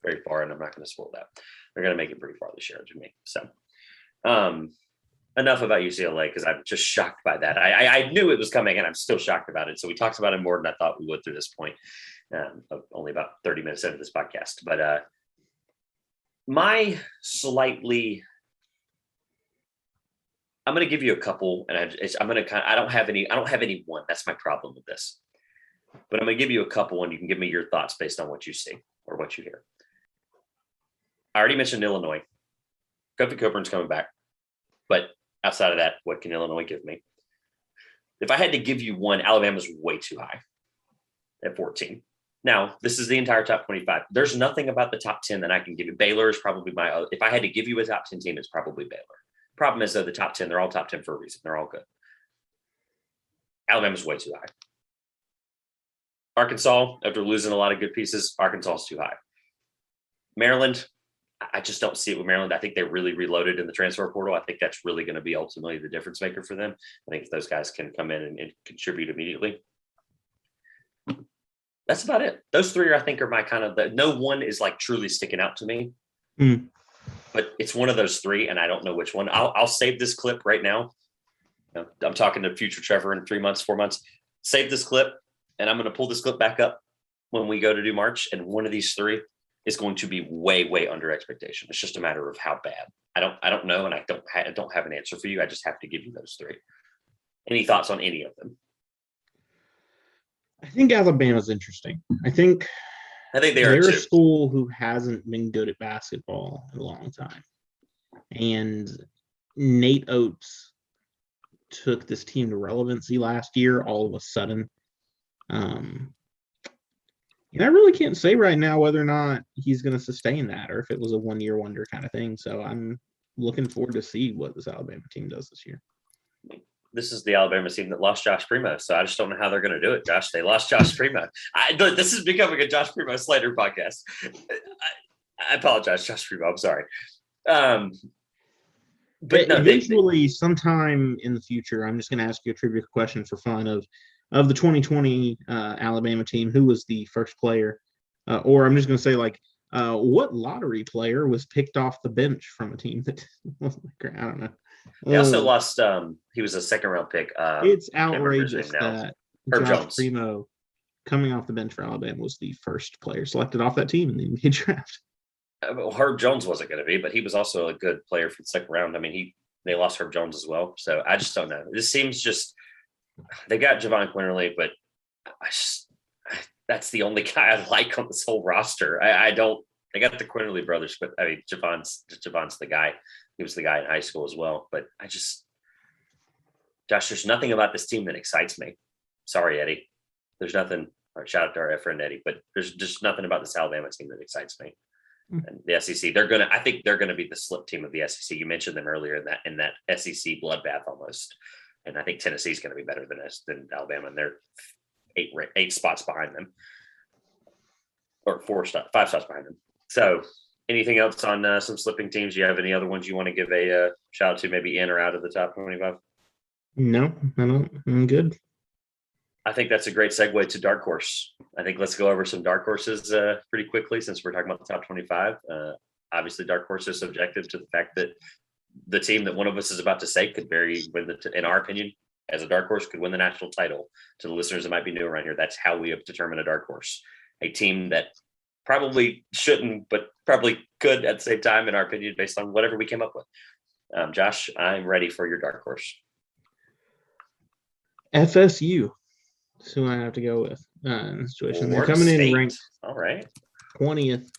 very far, and I'm not going to spoil that. They're going to make it pretty far this year to me. So, enough about UCLA, because I'm just shocked by that. I knew it was coming, and I'm still shocked about it. So we talked about it more than I thought we would through this point. Only about 30 minutes into this podcast. But my slightly I'm going to give you a couple, and I'm going to I don't have any one. That's my problem with this. But I'm going to give you a couple, and you can give me your thoughts based on what you see or what you hear. I already mentioned Illinois. Kofi Coburn's coming back. But outside of that, what can Illinois give me? If I had to give you one, Alabama's way too high at 14. Now, this is the entire top 25. There's nothing about the top 10 that I can give you. Baylor is probably my other. If I had to give you a top 10 team, it's probably Baylor. Problem is, though, the top 10, they're all top 10 for a reason. They're all good. Alabama's way too high. Arkansas, after losing a lot of good pieces, Arkansas is too high. Maryland, I just don't see it with Maryland. I think they really reloaded in the transfer portal. I think that's really going to be ultimately the difference maker for them. I think if those guys can come in and contribute immediately. That's about it. Those three, I think, are my kind of no one is like truly sticking out to me. But it's one of those three, and I don't know which one. I'll save this clip right now. I'm talking to future Trevor in 3 months, 4 months. Save this clip, and I'm going to pull this clip back up when we go to do March, and one of these three is going to be way, way under expectation. It's just a matter of how bad. I don't know, and I don't have an answer for you. I just have to give you those three. Any thoughts on any of them? I think Alabama's interesting. I think they're a school who hasn't been good at basketball in a long time. And Nate Oates took this team to relevancy last year all of a sudden. And I really can't say right now whether or not he's going to sustain that or if it was a one-year wonder kind of thing. So I'm looking forward to see what this Alabama team does this year. This is the Alabama team that lost Josh Primo, so I just don't know how they're going to do it, Josh. They lost Josh Primo. This is becoming a Josh Primo slander podcast. I apologize, Josh Primo. I'm sorry. But no, eventually, sometime in the future, I'm just going to ask you a trivia question for fun of the 2020 Alabama team. Who was the first player? Or I'm just going to say, what lottery player was picked off the bench from a team that wasn't great? I don't know. He also lost. He was a second-round pick. It's outrageous that Herb Josh Jones. Primo, coming off the bench for Alabama, was the first player selected off that team in the NBA draft. Well, Herb Jones wasn't going to be, but he was also a good player for the second round. I mean, they lost Herb Jones as well, so I just don't know. This seems just they got Javon Quinterly, but that's the only guy I like on this whole roster. I don't. They got the Quinterly brothers, but I mean, Javon's the guy. He was the guy in high school as well. But Josh, there's nothing about this team that excites me. Sorry, Eddie. There's nothing. Or shout out to our friend Eddie, but there's just nothing about this Alabama team that excites me. And the SEC, I think they're gonna be the slip team of the SEC. You mentioned them earlier in that SEC bloodbath almost. And I think Tennessee's gonna be better than Alabama, and they're eight spots behind them. Or 5 spots behind them. So anything else on some slipping teams? Do you have any other ones you want to give a shout out to, maybe in or out of the top 25? No, I don't. I'm good. I think that's a great segue to dark horse. I think let's go over some dark horses pretty quickly since we're talking about the top 25. Obviously, dark horse is subjective to the fact that the team that one of us is about to say could in our opinion, as a dark horse, could win the national title. To the listeners that might be new around here, that's how we have determined a dark horse. A team that probably shouldn't, but probably could at the same time, in our opinion, based on whatever we came up with. Josh, I'm ready for your dark horse. FSU. That's who I have to go with in this situation. They're coming in ranked 20th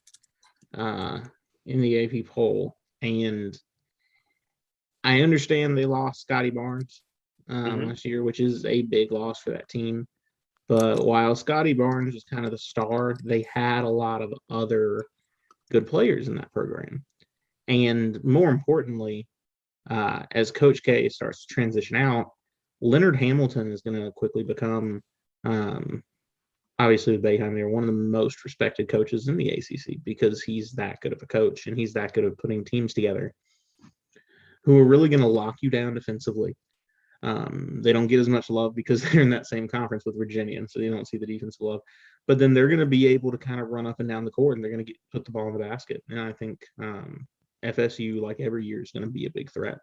in the AP poll. And I understand they lost Scotty Barnes last year, which is a big loss for that team. But while Scotty Barnes was kind of the star, they had a lot of other good players in that program. And more importantly, as Coach K starts to transition out, Leonard Hamilton is going to quickly become, obviously with Boeheim, they're one of the most respected coaches in the ACC because he's that good of a coach and he's that good at putting teams together who are really going to lock you down defensively. They don't get as much love because they're in that same conference with Virginia, and so you don't see the defensive love. But then they're going to be able to kind of run up and down the court, and they're going to put the ball in the basket. And I think FSU, like every year, is going to be a big threat.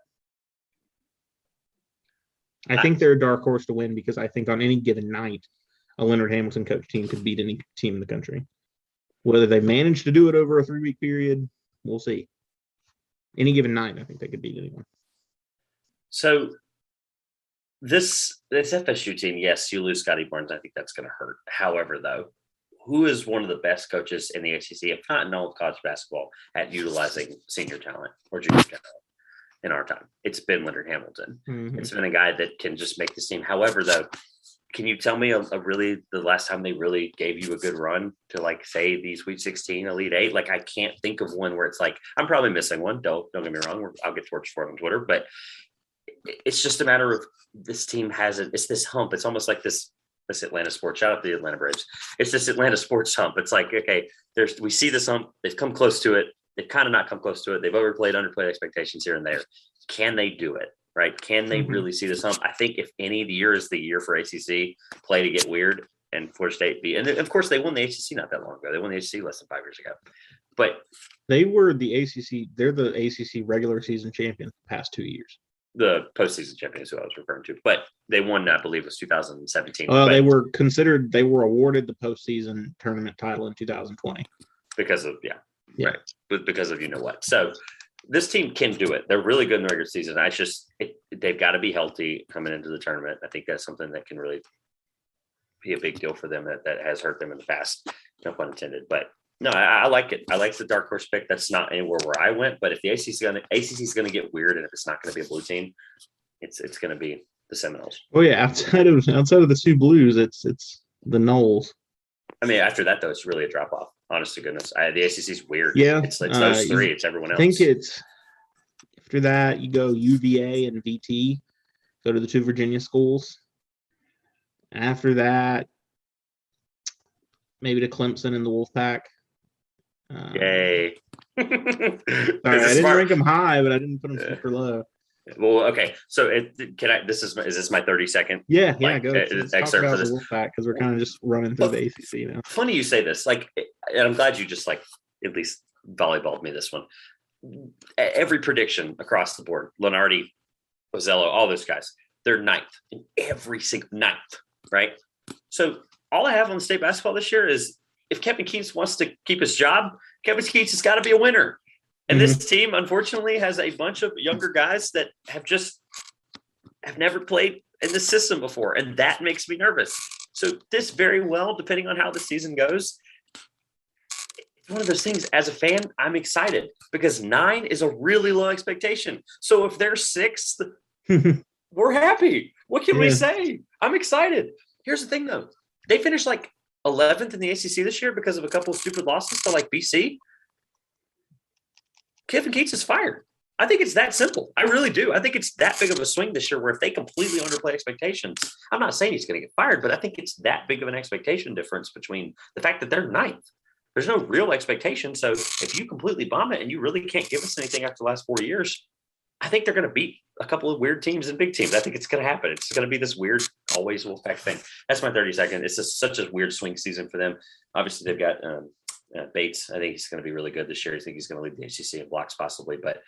I think they're a dark horse to win because I think on any given night, a Leonard Hamilton coach team could beat any team in the country. Whether they manage to do it over a 3-week period, we'll see. Any given night, I think they could beat anyone. So this FSU team, yes, you lose Scotty Barnes. I think that's going to hurt. However, though, who is one of the best coaches in the ACC, if not in all of college basketball, at utilizing senior talent or junior talent in our time? It's been Leonard Hamilton. Mhm. It's been a guy that can just make this team. However, though, can you tell me a really the last time they really gave you a good run to, like, say the Sweet 16, Elite Eight? Like, I can't think of one where it's like, I'm probably missing one. Don't get me wrong. I'll get torched for it on Twitter, but it's just a matter of this team hasn't. It's this hump. It's almost like this Atlanta sports. Shout out to the Atlanta Braves. It's this Atlanta sports hump. It's like, okay, we see this hump. They've come close to it. They've kind of not come close to it. They've overplayed, underplayed expectations here and there. Can they do it? Right? Can they really see this hump? I think if any, the year is the year for ACC play to get weird, and Florida State and of course they won the ACC not that long ago. They won the ACC less than 5 years ago, but they were the ACC. They're the ACC regular season champions the past 2 years. The postseason champions who I was referring to, but they won, I believe, it was 2017. Well, they were awarded the postseason tournament title in 2020 because of right, but because of what. So this team can do it. They're really good in the regular season. They've got to be healthy coming into the tournament. I think that's something that can really be a big deal for them that has hurt them in the past. No pun intended, but. No, I like it. I like the dark horse pick. That's not anywhere where I went. But if the ACC is going to get weird, and if it's not going to be a blue team, it's going to be the Seminoles. Oh yeah, outside of the two blues, it's the Noles. I mean, after that though, it's really a drop off. Honest to goodness, the ACC is weird. Yeah, it's those three. It's everyone else. I think it's after that you go UVA and VT, go to the two Virginia schools. After that, maybe to Clemson and the Wolfpack. Yay! Sorry, I didn't rank them high, but I didn't put them super low. Well, okay. So, is this my 30-second? Yeah. Go. Let's excerpt talk for about this the Wolfpack because we're kind of just running through the ACC now. Funny you say this. Like, and I'm glad you just at least volleyballed me this one. Every prediction across the board, Lenardi, Bozello, all those guys, they're ninth in every single ninth, right? So all I have on state basketball this year is, if Kevin Keats wants to keep his job, Kevin Keats has got to be a winner. And this team, unfortunately, has a bunch of younger guys that have never played in the system before. And that makes me nervous. So this very well, depending on how the season goes, it's one of those things, as a fan, I'm excited because 9 is a really low expectation. So if they're 6th, we're happy. What can we say? I'm excited. Here's the thing, though. They finished 11th in the ACC this year because of a couple of stupid losses to BC. Kevin Keats is fired. I think it's that simple. I really do. I think it's that big of a swing this year where if they completely underplay expectations, I'm not saying he's going to get fired, but I think it's that big of an expectation difference between the fact that they're 9th. There's no real expectation. So if you completely bomb it and you really can't give us anything after the last 4 years, I think they're going to beat a couple of weird teams and big teams. I think it's going to happen. It's going to be this weird, always Wolfpack thing. That's my 30-second. It's just such a weird swing season for them. Obviously, they've got Bates. I think he's going to be really good this year. I think he's going to lead the ACC in blocks possibly, but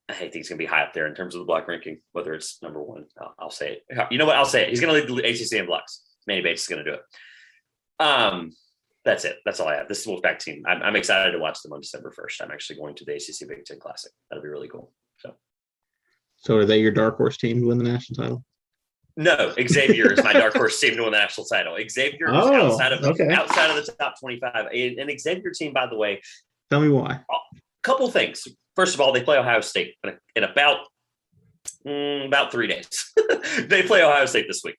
I think he's going to be high up there in terms of the block ranking, whether it's number one. I'll say it. You know what? I'll say it. He's going to lead the ACC in blocks. Manny Bates is going to do it. That's it. That's all I have. This is the Wolfpack team. I'm excited to watch them on December 1st. I'm actually going to the ACC Big Ten Classic. That'll be really cool. So are they your dark horse team to win the national title? No, Xavier is my dark horse team to win the national title. Xavier is outside of the top 25. An Xavier team, by the way. Tell me why. A couple things. First of all, they play Ohio State in about 3 days. They play Ohio State this week.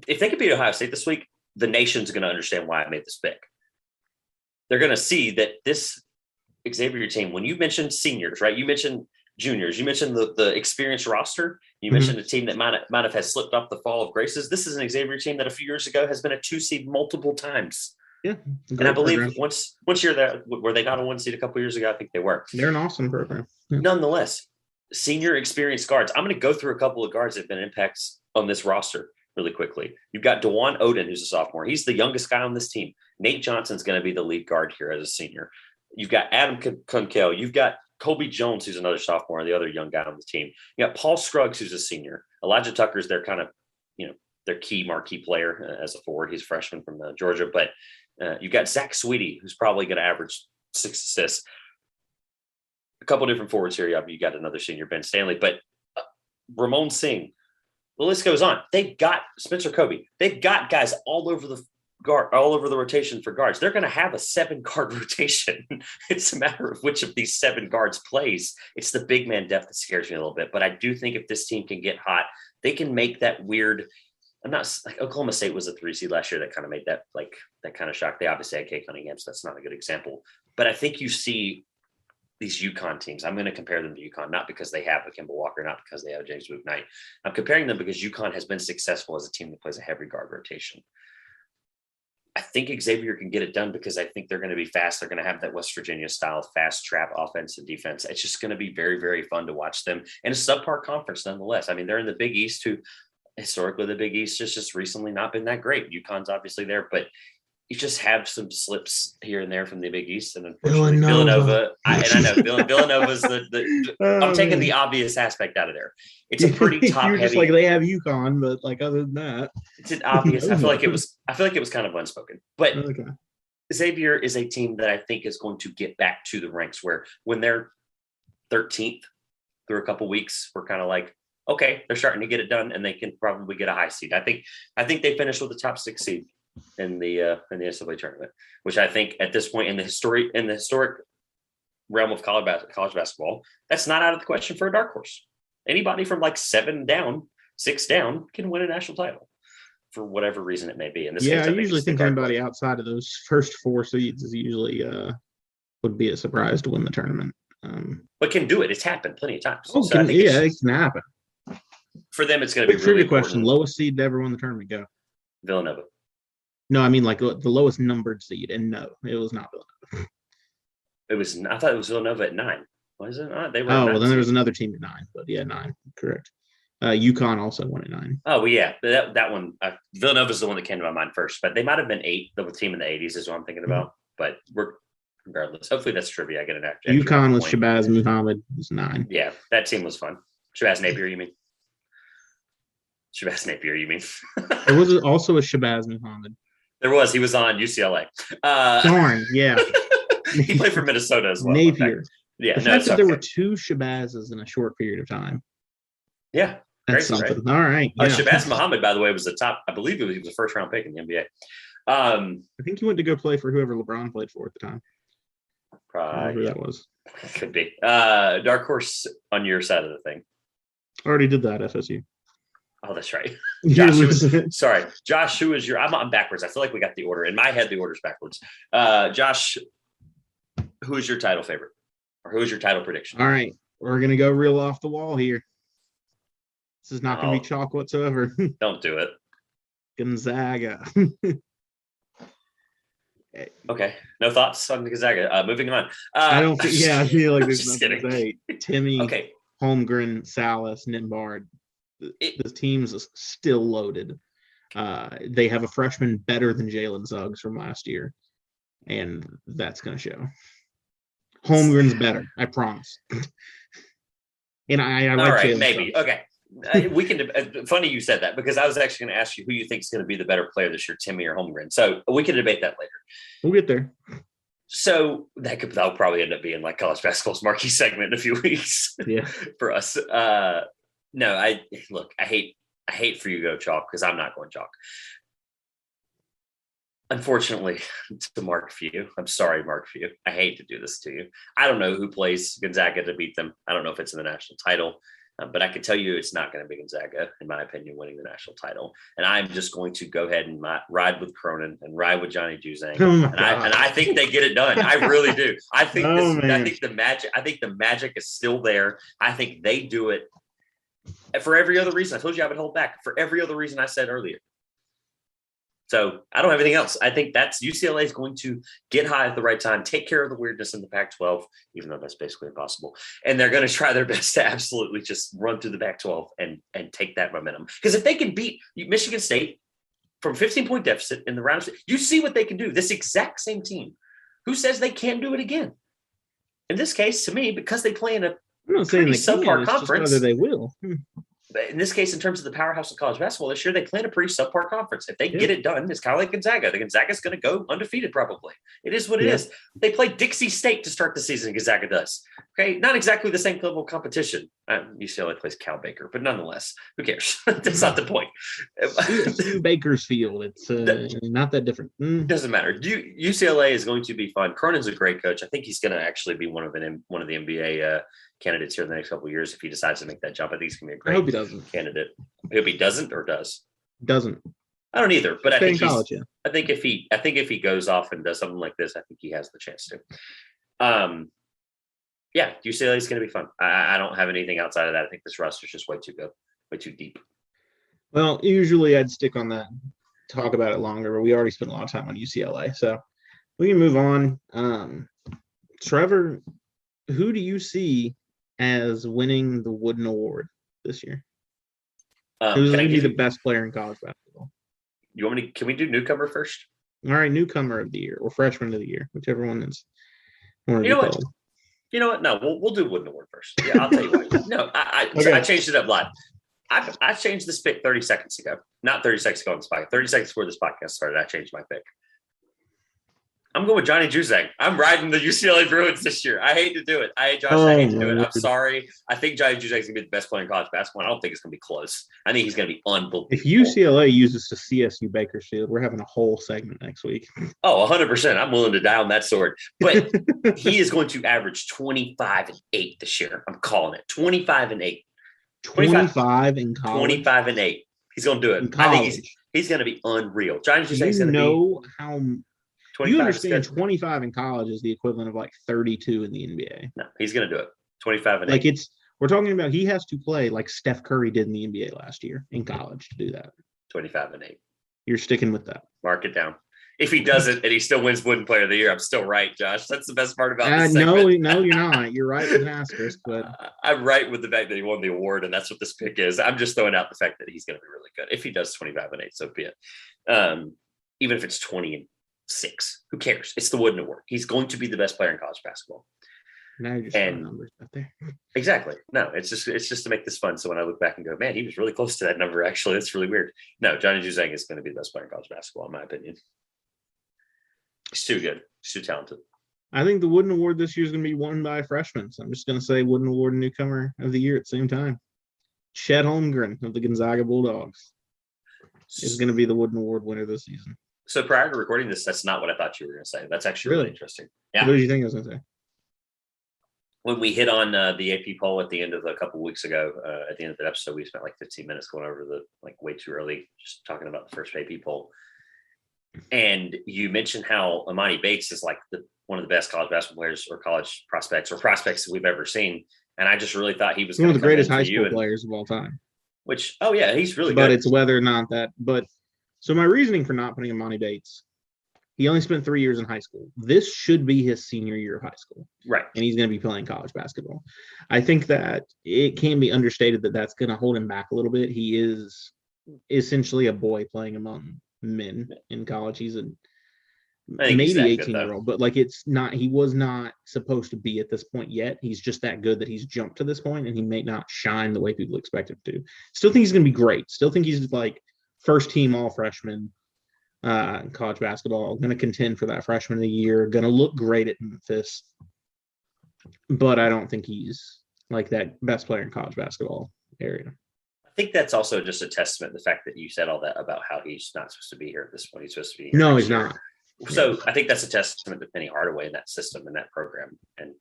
If they could beat Ohio State this week, the nation's going to understand why I made this pick. They're going to see that this Xavier team, when you mentioned seniors, right? You mentioned juniors, you mentioned the experienced roster, you mentioned a team that might have had slipped off the fall of graces. This is an Xavier team that a few years ago has been a 2 seed multiple times. Yeah. And I believe once year that were they not a 1 seed a couple years ago? I think they were. They're an awesome program. Yeah. Nonetheless, senior experienced guards. I'm going to go through a couple of guards that have been impacts on this roster really quickly. You've got DeJuan Oden, who's a sophomore. He's the youngest guy on this team. Nate Johnson's going to be the lead guard here as a senior. You've got Adam Kunkel. You've got Colby Jones, who's another sophomore, the other young guy on the team. You got Paul Scruggs, who's a senior. Elijah Tucker's their kind of, their key marquee player as a forward. He's a freshman from Georgia. But you've got Zach Sweetie, who's probably going to average 6 assists. A couple different forwards here. You got another senior, Ben Stanley. But Ramon Singh. The list goes on. They've got Spencer Kobe. They've got guys all over the rotation for guards. They're going to have a 7-guard rotation. It's a matter of which of these 7 guards plays. It's the big man depth that scares me a little bit. But I do think if this team can get hot, they can make that weird. I'm not like Oklahoma State was a 3 seed last year that kind of made that kind of shock. They obviously had Kay Cunningham, so that's not a good example. But I think you see these UConn teams. I'm going to compare them to UConn, not because they have a Kimball Walker, not because they have a James Book Knight. I'm comparing them because UConn has been successful as a team that plays a heavy guard rotation. I think Xavier can get it done because I think they're going to be fast. They're going to have that West Virginia style fast trap offense and defense. It's just going to be very, very fun to watch them. And a subpar conference nonetheless. I mean, they're in the Big East, who historically the Big East just recently not been that great. UConn's obviously there, but you just have some slips here and there from the Big East, and unfortunately Villanova. I know Villanova's I'm taking the obvious aspect out of there. It's a pretty top You're heavy. Just like they have UConn, but like other than that, it's an obvious. I feel like it was kind of unspoken. But okay. Xavier is a team that I think is going to get back to the ranks where when they're 13th through a couple weeks, we're kind of like, okay, they're starting to get it done, and they can probably get a high seed. I think they finished with the top 6 seed in the NCAA tournament, which I think at this point in the historic realm of college basketball, that's not out of the question for a dark horse. Anybody from like 7 down, 6 down can win a national title for whatever reason it may be. And I usually think anybody outside of those first 4 seeds is usually would be a surprise to win the tournament. But can do it. It's happened plenty of times. Oh, so it can happen. For them, it's going to be really important. Question: lowest seed to ever win the tournament? Go. Villanova. No, I mean like the lowest numbered seed, and no, it was not Villanova. It was. I thought it was Villanova at 9. Was it not? They were. Oh, well, then there was another team at 9, but yeah, 9, correct. UConn also won at 9. Oh, well, yeah, that one. Villanova's the one that came to my mind first, but they might have been 8. The team in the 80s is what I'm thinking about. But regardless. Hopefully that's trivia. I get an extra. UConn with Shabazz Muhammad was 9. Yeah, that team was fun. Shabazz Napier, you mean? Shabazz Napier, you mean? There was also a Shabazz Muhammad. There was. He was on UCLA. Darn, yeah. He played for Minnesota as well. Napier. Yeah, the fact that there were 2 Shabazzes in a short period of time. Yeah, that's crazy, something. Right? All right. Yeah. Shabazz Muhammad, by the way, was the top. I believe he was a first-round pick in the NBA. I think he went to go play for whoever LeBron played for at the time. Probably who that was. Could be. Dark horse on your side of the thing. Already did that, FSU. Oh, that's right. Josh, who is your? I'm backwards. I feel like we got the order in my head. The order's backwards. Josh, who is your title favorite, or who is your title prediction? All right, we're gonna go real off the wall here. This is not gonna be chalk whatsoever. Don't do it. Gonzaga. Okay, no thoughts on Gonzaga. Moving on. I don't. I feel like there's nothing to say. Timmy, okay. Holmgren, Salas, Nimbard. The team's still loaded. They have a freshman better than Jalen Suggs from last year, and that's going to show. Holmgren's better, I promise. And I like right, Jalen maybe. Suggs. Okay. We can. Funny you said that because I was actually going to ask you who you think is going to be the better player this year, Timmy or Holmgren. So we can debate that later. We'll get there. So that'll probably end up being like college basketball's marquee segment in a few weeks. Yeah, for us. No, I hate for you to go chalk because I'm not going chalk. Unfortunately, to Mark Few, I'm sorry, Mark Few. I hate to do this to you. I don't know who plays Gonzaga to beat them. I don't know if it's in the national title, but I can tell you it's not going to be Gonzaga, in my opinion, winning the national title. And I'm just going to go ahead and ride with Cronin and ride with Johnny Juzang. And I think they get it done. I really do. I think the magic is still there. I think they do it. For every other reason, I told you I would hold back. For every other reason I said earlier. So I don't have anything else. I think that's UCLA is going to get high at the right time, take care of the weirdness in the Pac-12, even though that's basically impossible. And they're going to try their best to absolutely just run through the Pac-12 and take that momentum. Because if they can beat Michigan State from 15-point deficit in the round, you see what they can do. This exact same team. Who says they can't do it again? In this case, to me, because they play in a I'm not saying they subpar can, it's conference. just whether they will. But in this case, in terms of the powerhouse of college basketball this year, they play in a pretty subpar conference. If they get it done, it's kind of like Gonzaga. The Gonzaga's going to go undefeated probably. It is what it is. They play Dixie State to start the season. Gonzaga does. Okay, not exactly the same level of competition. UCLA plays Cal Baker, but nonetheless, who cares? That's not the point. Bakersfield. It's not that different. Doesn't matter. UCLA is going to be fun. Cronin's a great coach. I think he's going to actually be one of the NBA candidates here in the next couple of years if he decides to make that jump. I think he's going to be a great candidate. I hope he doesn't or does. Doesn't. I don't either, but I think college, I think if he goes off and does something like this, I think he has the chance to. UCLA is going to be fun. I don't have anything outside of that. I think this roster is just way too good, way too deep. Well, usually I'd stick on that, talk about it longer, but we already spent a lot of time on UCLA, so we can move on. Trevor, who do you see as winning the Wooden Award this year? Who's going to be the best player in college basketball? You want me to? Can we do newcomer first? All right, newcomer of the year or freshman of the year, whichever one is. You know what? No, we'll do Wooden Award first. Yeah, I'll tell you what. No, I changed it up live. I changed this pick 30 seconds ago. Not 30 seconds ago on this podcast. 30 seconds before this podcast started, I changed my pick. I'm going with Johnny Juzang. I'm riding the UCLA Bruins this year. I hate to do it. I hate to do it. I'm sorry. I think Johnny Juzang is going to be the best player in college basketball. I don't think it's going to be close. I think he's going to be unbelievable. If UCLA uses to CSU Bakersfield, we're having a whole segment next week. Oh, 100%. I'm willing to die on that sword. But he is going to average 25-8 this year. I'm calling it 25-8. 25 in college. 25-8. He's going to do it. I think he's going to be unreal. Johnny Juzang is going to be. How you understand 25 in college is the equivalent of like 32 in the NBA. No, he's going to do it. 25-8. Like we're talking about he has to play like Steph Curry did in the NBA last year in college to do that. 25-8. You're sticking with that. Mark it down. If he doesn't and he still wins Wooden Player of the Year, I'm still right, Josh. That's the best part about this segment. No, you're not. You're right with an asterisk, but I'm right with the fact that he won the award, and that's what this pick is. I'm just throwing out the fact that he's going to be really good. If he does 25-8, so be it. Even if it's 20-6, who cares? It's the Wooden Award. He's going to be the best player in college basketball. Now you're just throwing numbers out there. Exactly. No, it's just to make this fun. So when I look back and go, man, he was really close to that number. Actually, that's really weird. No, Johnny Juzang is going to be the best player in college basketball, in my opinion. He's too good. He's too talented. I think the Wooden Award this year is going to be won by a freshman. So I'm just going to say Wooden Award and newcomer of the year at the same time. Chet Holmgren of the Gonzaga Bulldogs is going to be the Wooden Award winner this season. So prior to recording this, that's not what I thought you were going to say. That's actually really interesting. Yeah. What did you think I was going to say? When we hit on the AP poll at the end of a couple of weeks ago, at the end of that episode, we spent like 15 minutes going over way too early, just talking about the first AP poll. And you mentioned how Amani Bates is like one of the best college basketball players or college prospects that we've ever seen. And I just really thought he was one of the greatest high school players of all time. Which, oh yeah, he's really good. But it's whether or not that. But so my reasoning for not putting Amani Bates, he only spent 3 years in high school. This should be his senior year of high school. Right. And he's going to be playing college basketball. I think that it can be understated that that's going to hold him back a little bit. He is essentially a boy playing among men in college. He's maybe 18-year-old, but like he was not supposed to be at this point yet. He's just that good that he's jumped to this point, and he may not shine the way people expect him to. Still think he's going to be great. Still think he's like first team all freshman in college basketball, going to contend for that freshman of the year, going to look great at Memphis. But I don't think he's like that best player in college basketball area. I think that's also just a testament to the fact that you said all that about how he's not supposed to be here at this point. He's supposed to be here. No, he's not. So I think that's a testament to Penny Hardaway and that system and that program and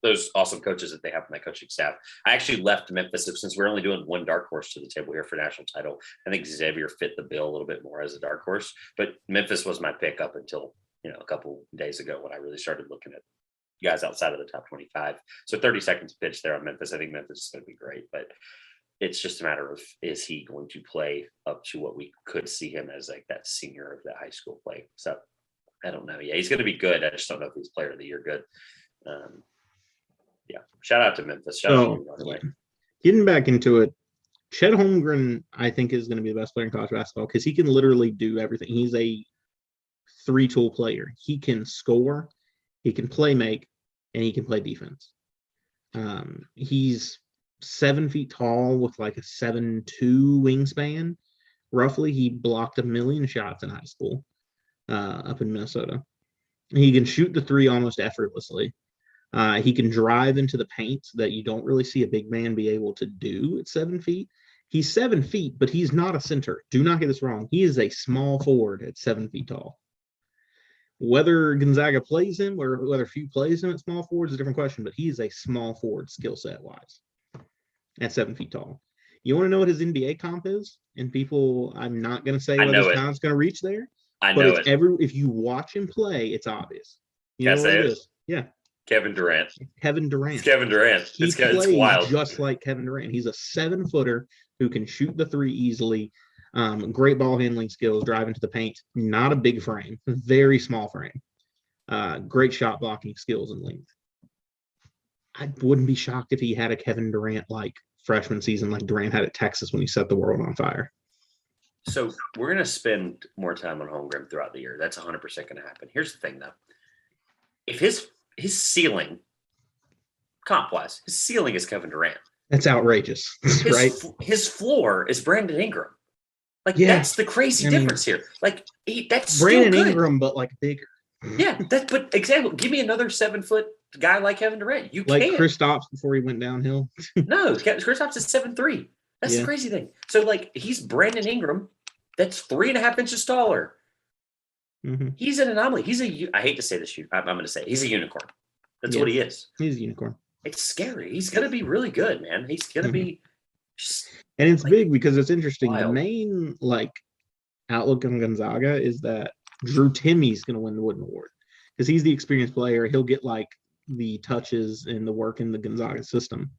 those awesome coaches that they have on that coaching staff. I actually left Memphis since we're only doing one dark horse to the table here for national title. I think Xavier fit the bill a little bit more as a dark horse, but Memphis was my pick up until a couple days ago when I really started looking at guys outside of the top 25. So 30 seconds pitch there on Memphis. I think Memphis is going to be great, but it's just a matter of, is he going to play up to what we could see him as like that senior of that high school play? So I don't know. Yeah, he's going to be good. I just don't know if he's player of the year good. Yeah. Shout out to Memphis. Shout out to you, by the way. Getting back into it, Chet Holmgren, I think, is going to be the best player in college basketball because he can literally do everything. He's a three-tool player. He can score, he can play make, and he can play defense. He's 7 feet tall with like a 7'2" wingspan. Roughly, he blocked 1,000,000 shots in high school up in Minnesota. He can shoot the three almost effortlessly. He can drive into the paint that you don't really see a big man be able to do at 7 feet. He's 7 feet, but he's not a center. Do not get this wrong. He is a small forward at 7 feet tall. Whether Gonzaga plays him or whether Few plays him at small forward is a different question, but he is a small forward skill set wise at 7 feet tall. You want to know what his NBA comp is? And people, I'm not going to say whether his talent's going to reach there, but it's if you watch him play, it's obvious. You know what it is? Yeah. Kevin Durant. Kevin Durant. It's Kevin Durant. He plays wild. Just like Kevin Durant. He's a 7-footer who can shoot the three easily. Great ball handling skills, driving to the paint. Not a big frame, very small frame. Great shot blocking skills and length. I wouldn't be shocked if he had a Kevin Durant like freshman season, like Durant had at Texas when he set the world on fire. So we're going to spend more time on Holmgren throughout the year. That's 100% going to happen. Here's the thing, though. If his ceiling, comp-wise, his ceiling is Kevin Durant. That's outrageous, right? His floor is Brandon Ingram. Like, that's the crazy difference here. Like, that's Brandon still good. Ingram, but like bigger. Yeah, but example, give me another 7-foot guy like Kevin Durant. You like can't. Kristaps before he went downhill. No, Kristaps is 7'3". That's the crazy thing. So, like, he's Brandon Ingram. That's 3.5 inches taller. Mm-hmm. He's an anomaly. I hate to say this. I'm going to say he's a unicorn. That's what he is. He's a unicorn. It's scary. He's going to be really good, man. He's going to be just. And it's big because it's interesting. Wild. The main outlook on Gonzaga is that Drew Timmy's going to win the Wooden Award because he's the experienced player. He'll get the touches and the work in the Gonzaga system.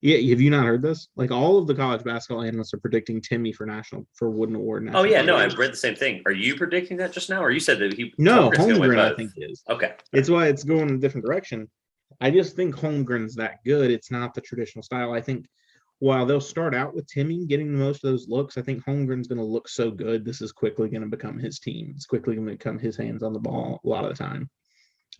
Yeah, have you not heard this? Like all of the college basketball analysts are predicting Timmy for Wooden Award. Oh yeah, no, I've read the same thing. Are you predicting that just now, or you said that he? No, Holmgren I think is. Okay, it's why it's going in a different direction. I just think Holmgren's that good. It's not the traditional style. I think while they'll start out with Timmy getting most of those looks, I think Holmgren's going to look so good. This is quickly going to become his team. It's quickly going to become his hands on the ball a lot of the time.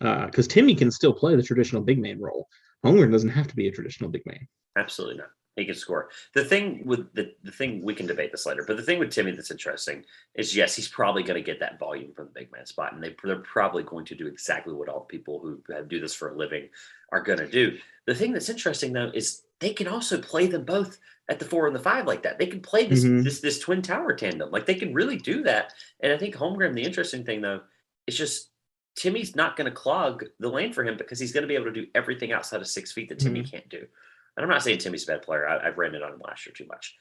Because Timmy can still play the traditional big man role. Holmgren doesn't have to be a traditional big man. Absolutely not. He can score. The thing with the thing, we can debate this later, but the thing with Timmy that's interesting is, yes, he's probably going to get that volume from the big man spot, and they're probably going to do exactly what all the people who do this for a living are going to do. The thing that's interesting, though, is they can also play them both at the 4 and the 5 like that. They can play this twin tower tandem. Like, they can really do that. And I think Holmgren, the interesting thing, though, is just Timmy's not going to clog the lane for him because he's going to be able to do everything outside of 6 feet that Timmy can't do. And I'm not saying Timmy's a bad player. I've rented on him last year too much.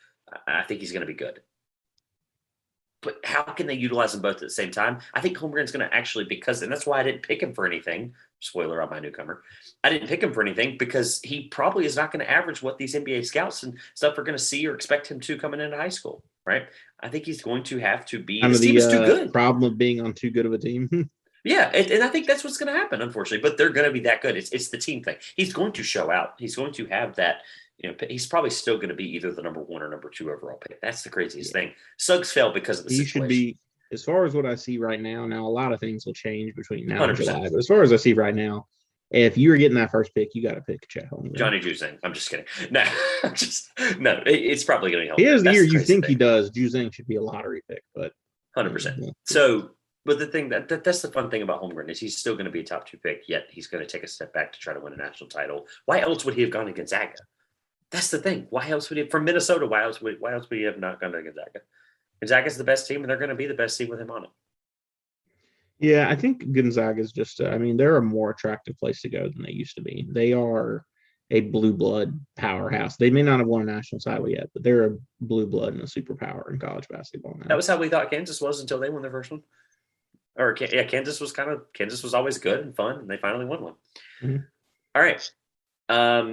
I think he's going to be good. But how can they utilize them both at the same time? I think Holmgren's going to actually, and that's why I didn't pick him for anything. Spoiler on my newcomer. I didn't pick him for anything because he probably is not going to average what these NBA scouts and stuff are going to see or expect him to coming into high school, right? I think he's going to have to be. His team is too good. Problem of being on too good of a team. Yeah, and I think that's what's going to happen, unfortunately. But they're going to be that good. It's the team thing. He's going to show out. He's going to have that. He's probably still going to be either the number 1 or number 2 overall pick. That's the craziest thing. Suggs fell because of the situation. He should be, as far as what I see right now. Now, a lot of things will change between now and July. But as far as I see right now, if you were getting that first pick, you got to pick Chet Holmgren. Johnny Juzang. I'm just kidding. No, it's probably going to be Holmgren. He has the year you think he does. Juzang should be a lottery pick, but 100%. So. But the thing that's the fun thing about Holmgren is he's still going to be a top 2 pick, yet he's going to take a step back to try to win a national title. Why else would he have gone to Gonzaga? That's the thing. Why else would he from Minnesota? Why else would he have not gone to Gonzaga? Gonzaga's the best team, and they're going to be the best team with him on it. Yeah, I think Gonzaga is just. They're a more attractive place to go than they used to be. They are a blue blood powerhouse. They may not have won a national title yet, but they're a blue blood and a superpower in college basketball now. That was how we thought Kansas was until they won their first one. Kansas was always good and fun, and they finally won one. Mm-hmm. All right.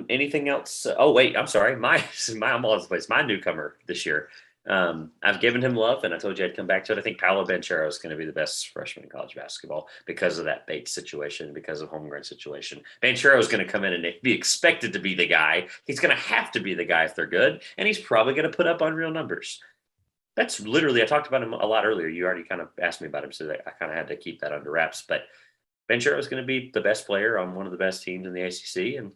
Anything else? Oh wait, I'm sorry. I'm all over the place. My newcomer this year. I've given him love, and I told you I'd come back to it. I think Paolo Banchero is going to be the best freshman in college basketball because of that Bates situation, because of Holmgren's situation. Banchero is going to come in and be expected to be the guy. He's going to have to be the guy if they're good, and he's probably going to put up unreal numbers. That's literally, I talked about him a lot earlier. You already kind of asked me about him, so I kind of had to keep that under wraps. But Banchero is going to be the best player on one of the best teams in the ACC, and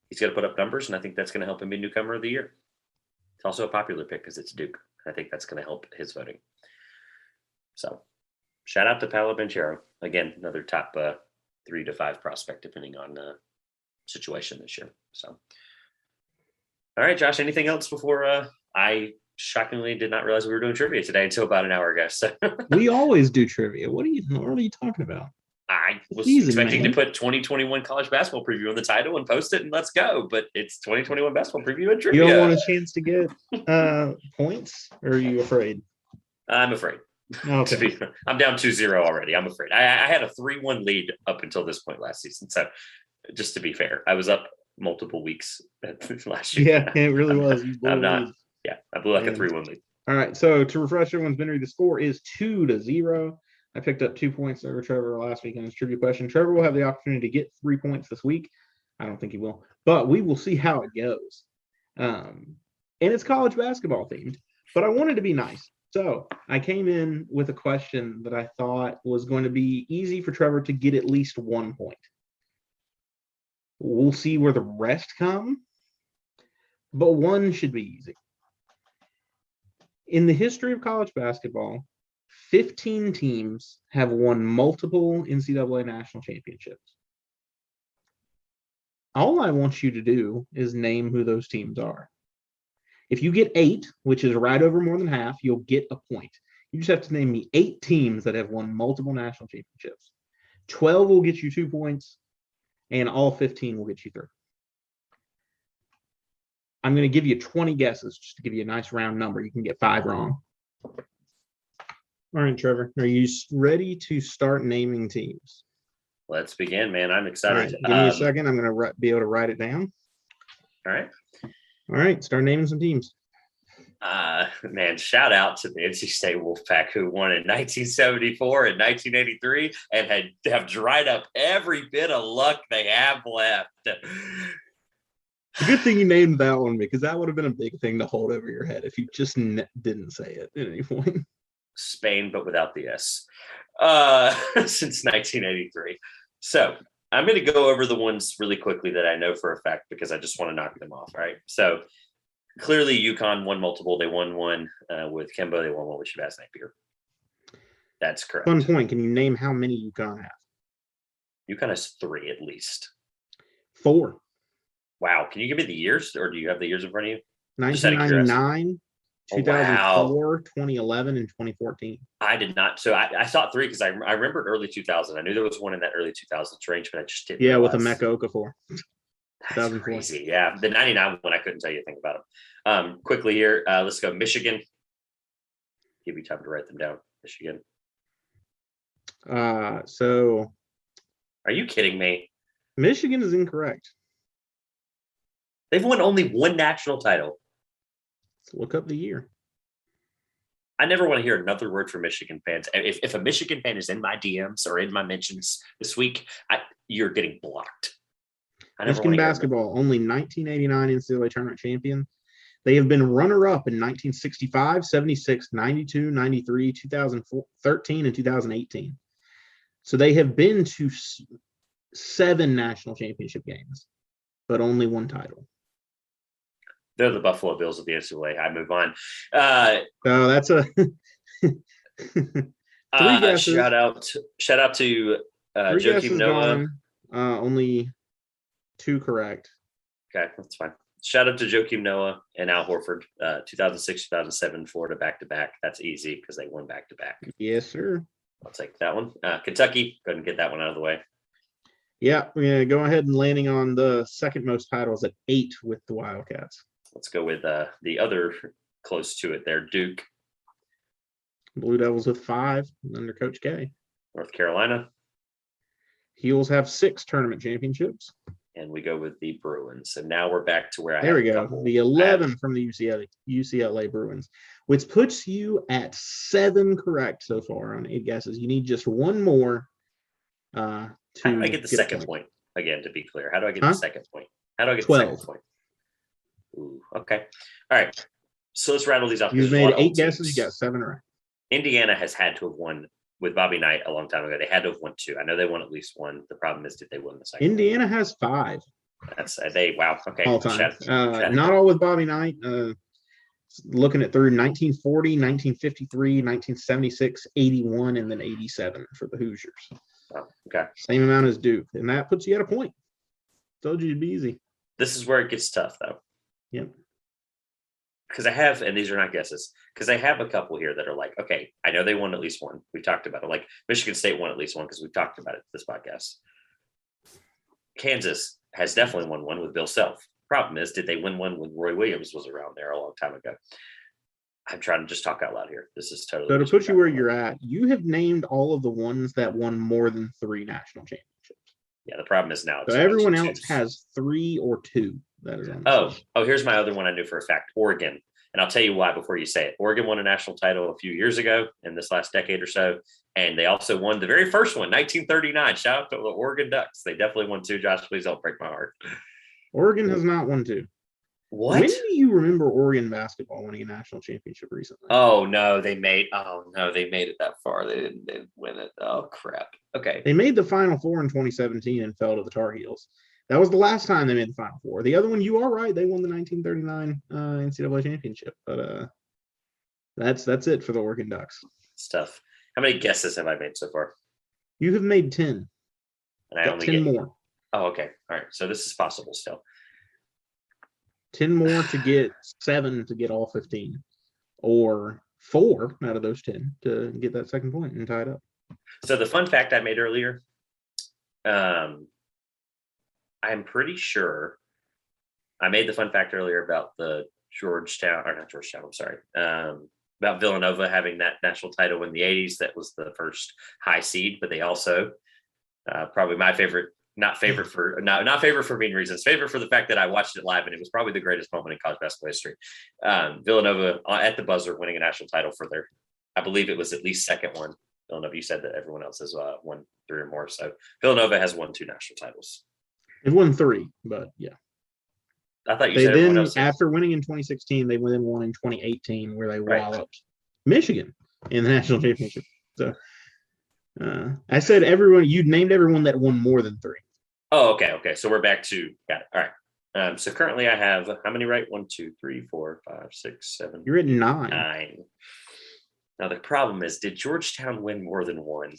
he's going to put up numbers, and I think that's going to help him be newcomer of the year. It's also a popular pick because it's Duke. I think that's going to help his voting. So shout out to Paolo Banchero. Again, another top 3 to 5 prospect, depending on the situation this year. So, all right, Josh, anything else before I shockingly did not realize we were doing trivia today until about an hour ago. So we always do trivia. What are you talking about? I was expecting to put 2021 college basketball preview on the title and post it and let's go. But it's 2021 basketball preview and trivia. You don't want a chance to get points, or are you afraid? I'm afraid. Okay. I'm down 2-0 already. I'm afraid. I had a 3-1 lead up until this point last season. So just to be fair, I was up multiple weeks last year. Yeah, it really was. I'm not. Yeah, I blew like a 3-1 lead. All right. So to refresh everyone's memory, the score is 2-0. I picked up 2 points over Trevor last week on his trivia question. Trevor will have the opportunity to get 3 points this week. I don't think he will, but we will see how it goes. And it's college basketball themed, but I wanted to be nice. So I came in with a question that I thought was going to be easy for Trevor to get at least 1 point. We'll see where the rest come, but one should be easy. In the history of college basketball, 15 teams have won multiple NCAA national championships. All I want you to do is name who those teams are. If you get 8, which is right over more than half, you'll get a point. You just have to name me 8 teams that have won multiple national championships. 12 will get you 2 points, and all 15 will get you 3. I'm going to give you 20 guesses just to give you a nice round number. You can get 5 wrong. All right, Trevor, are you ready to start naming teams? Let's begin, man. I'm excited. Right, give me a second. I'm going to be able to write it down. All right. All right, start naming some teams. Man, shout out to the NC State Wolfpack who won in 1974 and 1983 and have dried up every bit of luck they have left. It's a good thing you named that one because that would have been a big thing to hold over your head if you just didn't say it at any point. Spain, but without the S, since 1983. So I'm going to go over the ones really quickly that I know for a fact because I just want to knock them off. Right. So clearly UConn won multiple. They won one with Kemba. They won one with Shabazz Napier. That's correct. Fun point. Can you name how many UConn have? UConn has 3 at least. 4. Wow. Can you give me the years, or do you have the years in front of you? 1999, 2004, wow. 2011, and 2014. I did not. So I thought 3 because I remembered early 2000. I knew there was one in that early 2000s range, but I just didn't. Yeah, realize. With Emeka Okafor. That's crazy. Yeah. The 99 one, I couldn't tell you anything about them. Quickly here, let's go Michigan. Give me time to write them down. Michigan. So. Are you kidding me? Michigan is incorrect. They've won only 1 national title. Let's look up the year. I never want to hear another word from Michigan fans. If a Michigan fan is in my DMs or in my mentions this week, you're getting blocked. Michigan basketball, only 1989 NCAA tournament champion. They have been runner-up in 1965, 76, 92, 93, 2013, and 2018. So they have been to 7 national championship games, but only 1 title. They're the Buffalo Bills of the NCAA. I move on. So that's a 3 guesses. Shout out to Joakim Noah. Only 2 correct. Okay, that's fine. Shout out to Joakim Noah and Al Horford. 2006, 2007, Florida back-to-back. That's easy because they won back-to-back. Yes, sir. I'll take that one. Kentucky, go ahead and get that one out of the way. Yeah, we're going to go ahead and landing on the second most titles at 8 with the Wildcats. Let's go with the other close to it there, Duke. Blue Devils with 5 under Coach K. North Carolina. Heels have 6 tournament championships. And we go with the Bruins. So now we're back to where I There we go. The 11 from the UCLA Bruins, which puts you at 7 correct so far on 8 guesses. You need just 1 more. How do I get the second point? Again, to be clear, how do I get the second point? How do I get 12. the second point? Ooh, okay. All right. So let's rattle these off. You've made 8 guesses. You got 7 right. Indiana has had to have won with Bobby Knight a long time ago. They had to have won 2. I know they won at least 1. The problem is, did they win the second? Indiana has 5. That's they. Wow. Okay. All time. Not all with Bobby Knight. Looking at through 1940, 1953, 1976, 81, and then 87 for the Hoosiers. Oh, okay. Same amount as Duke. And that puts you at a point. Told you it'd be easy. This is where it gets tough, though. Yep. Because I have, and these are not guesses, because I have a couple here that are like, okay, I know they won at least one. We talked about it. Like Michigan State won at least one because we've talked about it this podcast. Kansas has definitely won one with Bill Self. Problem is, did they win one when Roy Williams was around there a long time ago? I'm trying to just talk out loud here. This is totally. So to put you where you're at, you have named all of the ones that won more than 3 national championships. Yeah, the problem is now. So everyone else has 3 or 2. That is on. Oh, here's my other one I knew for a fact. Oregon. And I'll tell you why before you say it. Oregon won a national title a few years ago in this last decade or so. And they also won the very first one, 1939. Shout out to the Oregon Ducks. They definitely won 2. Josh, please don't break my heart. Oregon has not won 2. What? When do you remember Oregon basketball winning a national championship recently? Oh, no, they made it that far. They didn't win it. Oh, crap. Okay. They made the Final Four in 2017 and fell to the Tar Heels. That was the last time they made the Final Four. The other one, you are right. They won the 1939 NCAA championship. But that's it for the Oregon Ducks. It's tough. How many guesses have I made so far? You have made 10. And I only 10 more. Oh, okay. All right. So this is possible still. 10 more to get 7 to get all 15. Or 4 out of those 10 to get that second point and tie it up. So the fun fact I made earlier, I'm pretty sure I made the fun fact earlier about the about Villanova having that national title in the 80s. That was the first high seed, but they also probably my favorite, not favorite for mean reasons, favorite for the fact that I watched it live and it was probably the greatest moment in college basketball history. Villanova at the buzzer winning a national title for their, I believe it was at least second one. Villanova, you said that everyone else has won 3 or more. So Villanova has won 2 national titles. They've won 3, but yeah. I thought you said everyone else. After winning in 2016, they then won in 2018, where they walloped Michigan in the national championship. So I said you named everyone that won more than 3. Oh, okay. So we're back to got it. All right. So currently I have how many right? 1, 2, 3, 4, 5, 6, 7. You're at 9. 9. Now the problem is, did Georgetown win more than 1?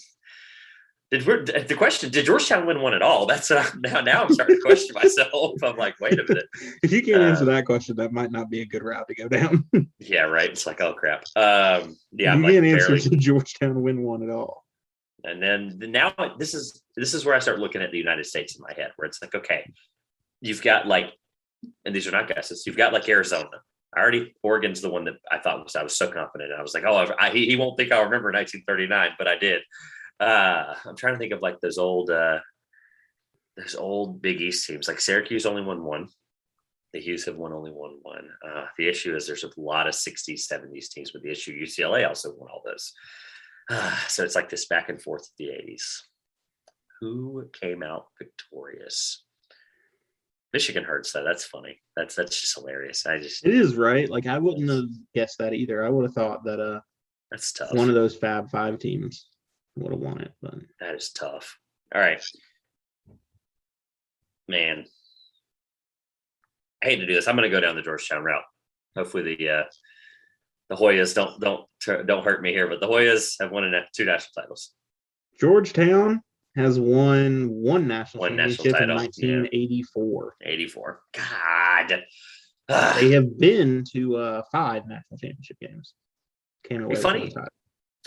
Did Georgetown win 1 at all? That's now I'm starting to question myself. I'm like, wait a minute. If you can't answer that question, that might not be a good route to go down. Yeah, right. It's like, oh crap. Yeah, I'm can't answer did Georgetown win 1 at all. And then now this is where I start looking at the United States in my head, where it's like, okay, you've got like, and these are not guesses. You've got like Arizona. Oregon's the one that I was so confident in. I was like, oh, he won't think I'll remember 1939, but I did. I'm trying to think of like those old Big East teams. Like Syracuse only won 1. The Hughes have only won 1. The issue is there's a lot of 60s, 70s teams, but the issue UCLA also won all those. So it's like this back and forth of the 80s. Who came out victorious? Michigan hurts though. That's funny. That's just hilarious. It is right. Like I wouldn't have guessed that either. I would have thought that that's tough. One of those Fab 5 teams would have won it, but that is tough. All right, man. I hate to do this. I'm going to go down the Georgetown route. Hopefully the Hoyas don't hurt me here, but the Hoyas have won 2 national titles. Georgetown has won 1 national championship in 1984. 84. God. They have been to 5 national championship games. Came away funny.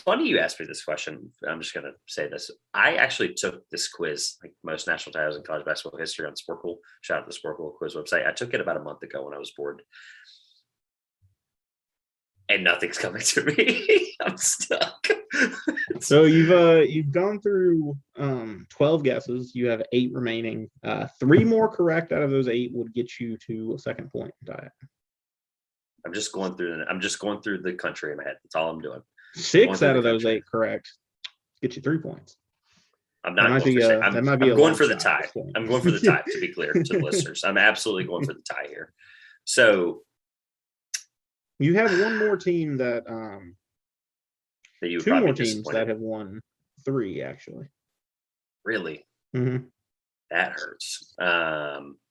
Funny you asked me this question. I'm just going to say this. I actually took this quiz, like most national titles in college basketball history, on Sporkle. Shout out to the Sporkle quiz website. I took it about a month ago when I was bored. And nothing's coming to me. I'm stuck. So you've gone through 12 guesses. You have 8 remaining. 3 more correct out of those 8 would get you to a second point. I'm just going through the country in my head. That's all I'm doing. 6 out of those 8 correct get you 3 points. I'm not going for the tie. I'm going for the tie, to be clear to the listeners. I'm absolutely going for the tie here. So you have one more team that 2 more teams that have won 3 actually. Really? Mm-hmm. That hurts.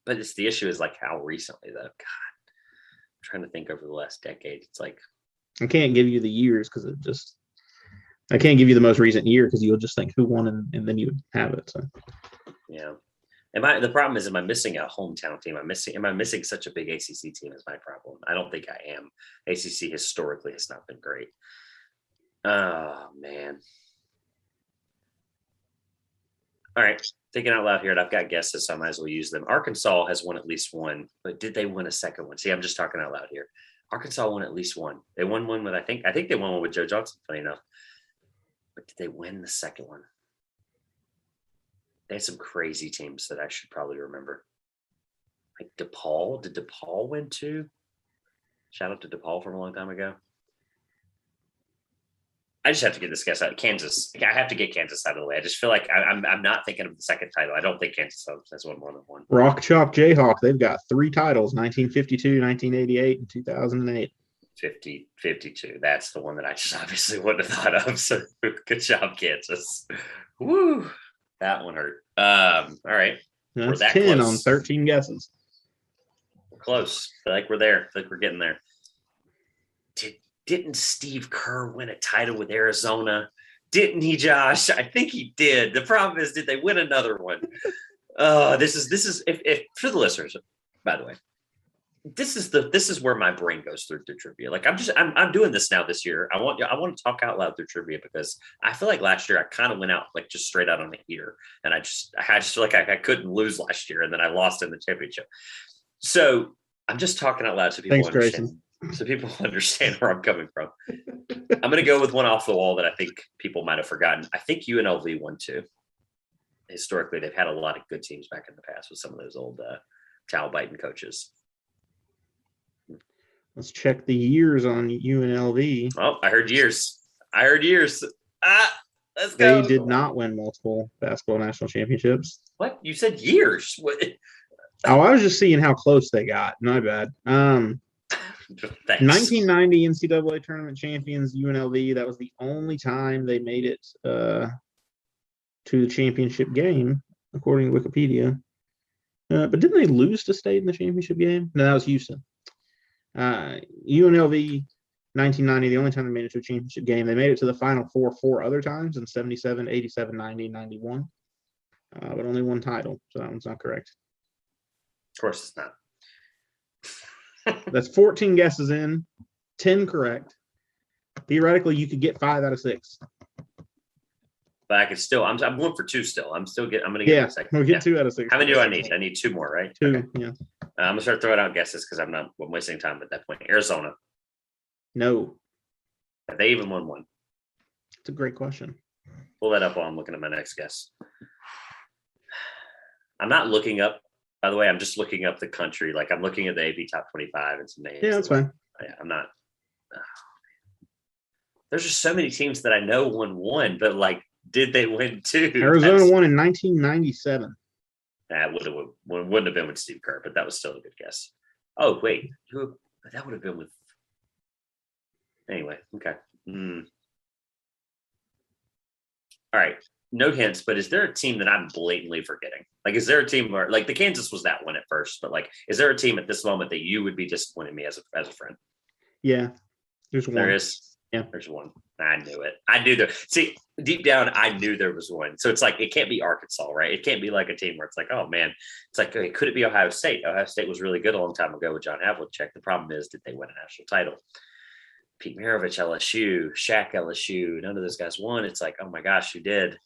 But it's the issue is like how recently though. God, I'm trying to think over the last decade. It's like I can't give you the years because I can't give you the most recent year because you'll just think who won and then you would have it. So yeah. The problem is, am I missing a hometown team? Am I missing such a big ACC team is my problem. I don't think I am. ACC historically has not been great. Oh man. All right. Thinking out loud here, and I've got guesses, so I might as well use them. Arkansas has won at least one, but did they win a second one? See, I'm just talking out loud here. Arkansas won at least one. They won one with, I think they won one with Joe Johnson, funny enough. But did they win the second one? They had some crazy teams that I should probably remember. Like DePaul. Did DePaul win too? Shout out to DePaul from a long time ago. I just have to get this guess out. Kansas. I have to get Kansas out of the way. I just feel like I'm not thinking of the second title. I don't think Kansas has won more than one. Rock Chalk Jayhawk. They've got 3 titles: 1952, 1988, and 2008. 52. That's the one that I just obviously wouldn't have thought of. So good job, Kansas. Woo. That one hurt. All right. That's that 10 close. On 13 guesses. We're close. I feel like we're there. I feel like we're getting there. Didn't Steve Kerr win a title with Arizona? Didn't he, Josh? I think he did. The problem is, did they win another one? This is if for the listeners, by the way, this is where my brain goes through trivia. Like I'm doing this now this year. I want to talk out loud through trivia because I feel like last year I kind of went out like just straight out on a heater, and I just feel like I couldn't lose last year, and then I lost in the championship. So I'm just talking out loud so people understand. Grayson. So people understand where I'm coming from. I'm going to go with one off the wall that I think people might have forgotten. I think UNLV won too. Historically, they've had a lot of good teams back in the past with some of those old towel-biting coaches. Let's check the years on UNLV. Oh, I heard years. Let's go. They did not win multiple basketball national championships. What? You said years. What? Oh, I was just seeing how close they got. My bad. 1990 NCAA tournament champions UNLV. That was the only time they made it to the championship game, according to Wikipedia. But didn't they lose to State in the championship game? No, that was Houston. UNLV 1990, the only time they made it to a championship game. They made it to the Final Four other times in 77, 87, 90, 91. But only one title, so that one's not correct. Of course it's not. That's 14 guesses in, 10 correct. Theoretically, you could get 5 out of 6. But I could still. I'm going for 2 still. I'm going to get a second. We'll get 2 out of 6. How many do I need? I need 2 more, right? 2. Okay. Yeah. I'm gonna start throwing out guesses because I'm wasting time at that point. Arizona. No. Have they even won one? It's a great question. Pull that up while I'm looking at my next guess. I'm not looking up. By the way, I'm just looking up the country. Like I'm looking at the AP top 25 and some names. Yeah, that's fine. I'm not. There's just so many teams that I know won one, but like, did they win 2? Arizona won in 1997. That wouldn't have been with Steve Kerr, but that was still a good guess. Oh wait, that would have been with. Anyway, okay. All right. No hints, but is there a team that I'm blatantly forgetting? Like, is there a team where, like, the Kansas was that one at first, but like, is there a team at this moment that you would be disappointing me as a friend? Yeah, there's one. There is. Yeah, there's one. I knew it. I knew there. See, deep down, I knew there was one. So it's like it can't be Arkansas, right? It can't be like a team where it's like, oh man, it's like, okay, could it be Ohio State? Ohio State was really good a long time ago with John Havlicek. The problem is, did they win a national title? Pete Maravich, LSU, Shaq, LSU. None of those guys won. It's like, oh my gosh, you did.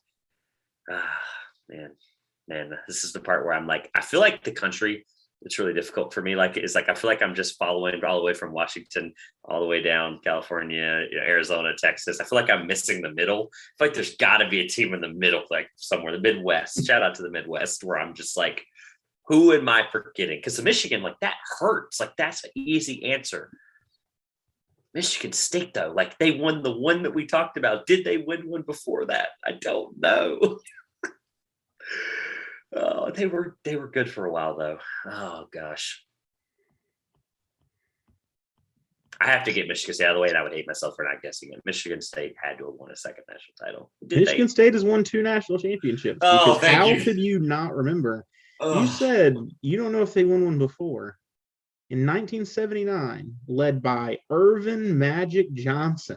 Man, this is the part where I'm like, I feel like the country, it's really difficult for me. Like, it's like, I feel like I'm just following all the way from Washington, all the way down California, Arizona, Texas. I feel like I'm missing the middle. I feel like there's got to be a team in the middle, like somewhere, the Midwest. Shout out to the Midwest, where I'm just like, who am I forgetting? Because the Michigan, like, that hurts. Like, that's an easy answer. Michigan State, though, like, they won the one that we talked about. Did they win one before that? I don't know. Oh, they were good for a while, though. Oh gosh, I have to get Michigan State out of the way, and I would hate myself for not guessing it. Michigan State had to have won a second national title. Michigan State has won 2 national championships. Oh, how could you not remember? You Oh, said you don't know if they won one before. In 1979, led by Irvin Magic Johnson,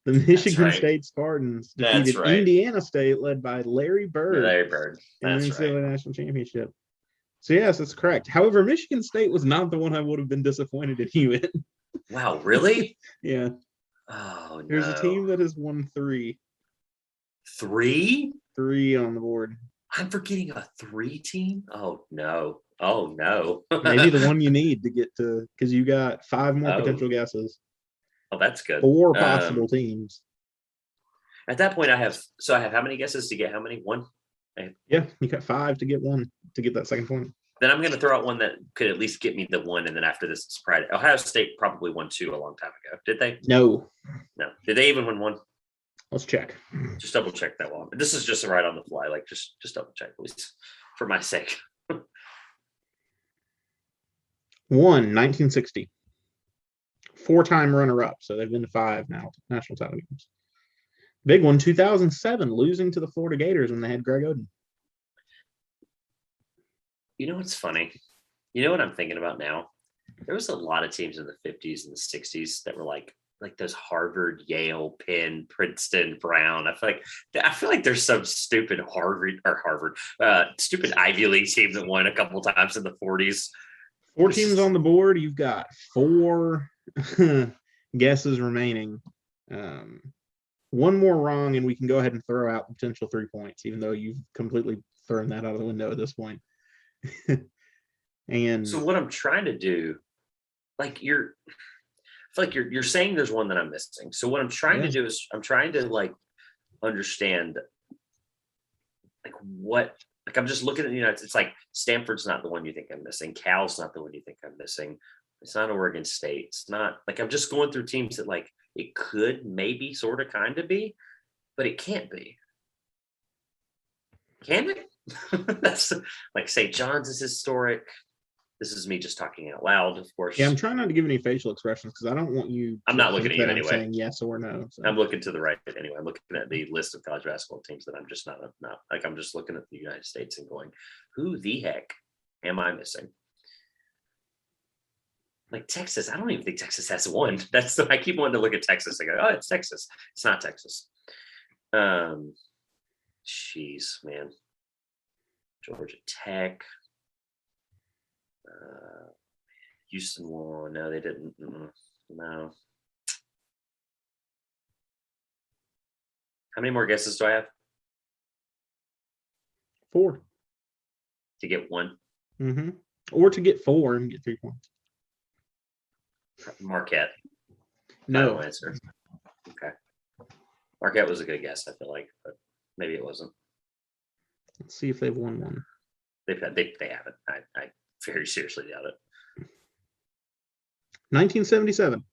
the that's Michigan right. State Spartans That's defeated right. Indiana State, led by Larry Bird, Larry Bird. in the That's right. NCAA National Championship. So, yes, that's correct. However, Michigan State was not the one I would have been disappointed in you in. Wow, really? Yeah. Oh There's a no. team that has won three. 3? Three on the board. I'm forgetting a 3 team? Oh no. Oh no. Maybe the one you need to get to, because you got five more Oh, potential guesses, oh, that's good. four possible teams. At that point, I have how many guesses to get how many? One? Yeah, you got five to get one to get that second point. Then I'm going to throw out one that could at least get me the one, and then after this, it's Pride. Ohio State probably won 2 a long time ago. Did they? No. No. Did they even win 1? Let's check. Just double check that one. This is just right on the fly. Like just double check, please, for my sake. One, 1960. Four-time runner-up, so they've been to 5 now national title games. Big one, 2007, losing to the Florida Gators when they had Greg Oden. You know what's funny? You know what I'm thinking about now? There was a lot of teams in the 50s and the 60s that were like those Harvard, Yale, Penn, Princeton, Brown. I feel like there's some stupid stupid Ivy League team that won a couple times in the 40s. 4 teams on the board. You've got 4 guesses remaining. One more wrong, and we can go ahead and throw out potential 3 points, even though you've completely thrown that out of the window at this point. And so what I'm trying to do, I feel like you're saying there's one that I'm missing. So what I'm trying to do is I'm trying to understand what, I'm just looking at, it's like Stanford's not the one you think I'm missing. Cal's not the one you think I'm missing. It's not Oregon State. It's not I'm just going through teams that it could maybe sort of kind of be, but it can't be. Can it? That's St. John's is historic. This is me just talking out loud, of course. Yeah, I'm trying not to give any facial expressions because I don't want you. I'm not looking at you anyway. Saying yes or no. So. I'm looking to the right anyway. I'm looking at the list of college basketball teams that I'm just not I'm just looking at the United States and going, who the heck am I missing? Texas, I don't even think Texas has one. I keep wanting to look at Texas. I go, oh, it's Texas. It's not Texas. Jeez, man. Georgia Tech. Houston won. No, they didn't. No. How many more guesses do I have? 4. To get 1? Mm-hmm. Or to get 4 and get 3 points. Marquette. No Final answer. Okay. Marquette was a good guess, I feel like, but maybe it wasn't. Let's see if they've won one. They haven't. I very seriously doubt it. 1977.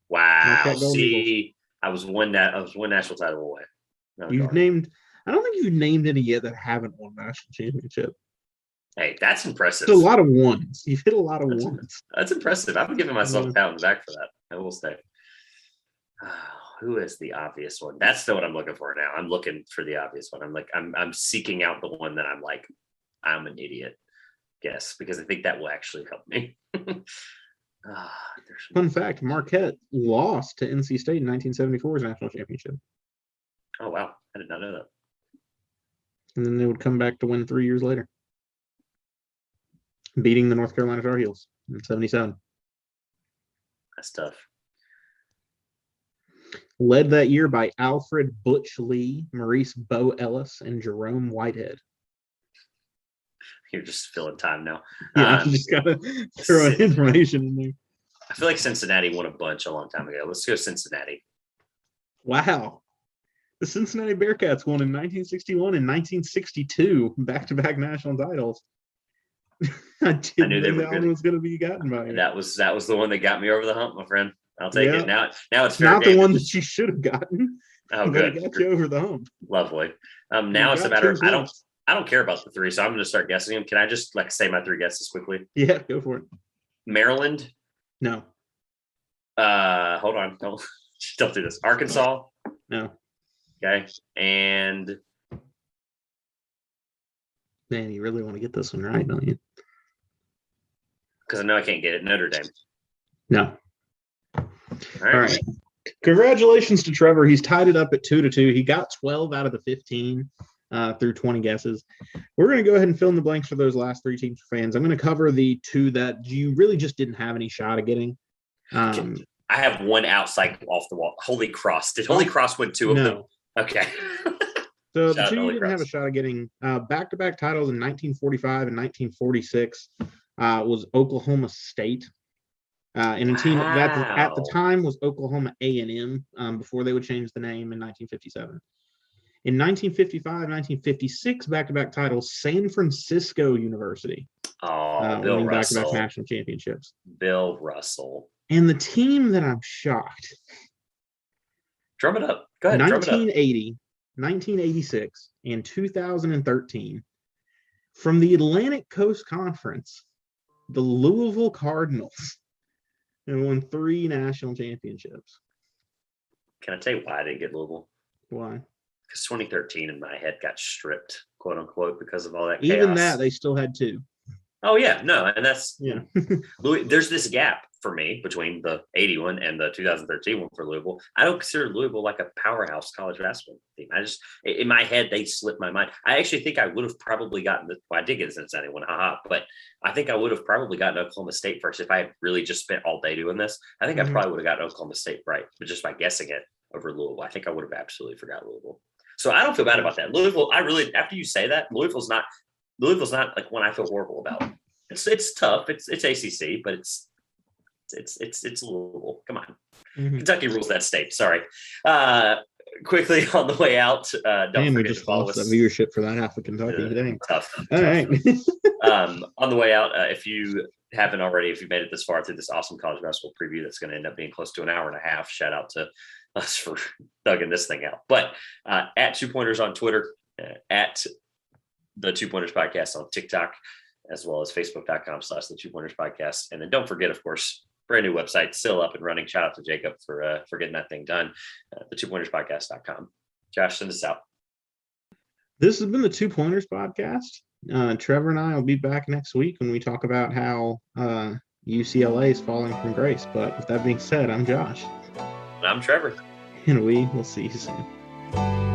Wow. See, I was one national title away. You've named. I don't think you've named any yet that haven't won national championship. Hey, that's impressive. It's a lot of ones. You've hit a lot of ones. That's impressive. I'm giving myself a pat on the back for that. I will say. Who is the obvious one? That's still what I'm looking for now. I'm looking for the obvious one. I'm seeking out the one that I'm an idiot. Guess, because I think that will actually help me. Fun fact: Marquette lost to NC State in 1974's national championship. Oh wow, I did not know that. And then they would come back to win 3 years later, beating the North Carolina Tar Heels in '77. That's tough. Led that year by Alfred Butch Lee, Maurice Bo Ellis, and Jerome Whitehead. You're just filling time now. Yeah, you just gotta throw information in there. I feel like Cincinnati won a bunch a long time ago. Let's go Cincinnati. Wow. The Cincinnati Bearcats won in 1961 and 1962, back-to-back national titles. I knew that one was going to be gotten by you. That was the one that got me over the hump, my friend. I'll take it. Now it's not the one that you should have gotten. Oh, good. It got you over the hump. Lovely. Now it's a matter of I don't care about the 3, so I'm going to start guessing them. Can I just say my 3 guesses quickly? Yeah, go for it. Maryland? No. Hold on. Don't do this. Arkansas? No. Okay. And Man, you really want to get this one right, don't you? Because I know I can't get it. Notre Dame. No. All All right. Congratulations to Trevor. He's tied it up at 2-2. He got 12 out of the 15 through 20 guesses. We're going to go ahead and fill in the blanks for those last three teams for fans. I'm going to cover the two that you really just didn't have any shot of getting. I have one outside off the wall. Holy Cross. Did Holy Cross win two of them? Okay. So the two you didn't have a shot of getting back-to-back titles in 1945 and 1946 was Oklahoma State. And a team that at the time was Oklahoma A&M before they would change the name in 1957. In 1955, 1956, back-to-back titles, San Francisco University. Bill Russell. Back-to-back national championships. Bill Russell. And the team that I'm shocked. Drum it up. Go ahead. 1980, 1986, and 2013. From the Atlantic Coast Conference, the Louisville Cardinals and won 3 national championships. Can I tell you why I didn't get Louisville? Why? Because 2013 in my head got stripped, quote unquote, because of all that chaos. Even that, they still had 2. Oh, yeah. No, and that's yeah. There's this gap for me between the 81 and the 2013 one for Louisville. I don't consider Louisville like a powerhouse college basketball team. I just, in my head, they slipped my mind. I actually think I would have probably gotten I did get a Cincinnati one, but I think I would have probably gotten Oklahoma State first if I had really just spent all day doing this. I think I probably would have gotten Oklahoma State right, but just by guessing it over Louisville, I think I would have absolutely forgot Louisville. So I don't feel bad about that. Louisville, after you say that, Louisville's not like one I feel horrible about. It's tough. It's ACC, but it's Louisville. Come on. Kentucky rules that state. Sorry. Quickly on the way out, don't forget to follow us. The viewership for that half of Kentucky. Dang. Tough. All right. On the way out, if you haven't already, if you made it this far through this awesome college basketball preview, that's going to end up being close to an hour and a half. Shout out to us for thugging this thing out. But at 2 Pointers on Twitter, at the 2 Pointers Podcast on TikTok, as well as facebook.com/the 2 Pointers Podcast. And then don't forget, of course, brand new website, still up and running. Shout out to Jacob for getting that thing done. The 2pointerspodcast.com. Josh, send us out. This has been the 2 Pointers Podcast. Trevor and I will be back next week when we talk about how UCLA is falling from grace. But with that being said, I'm Josh. And I'm Trevor. And we will see you soon.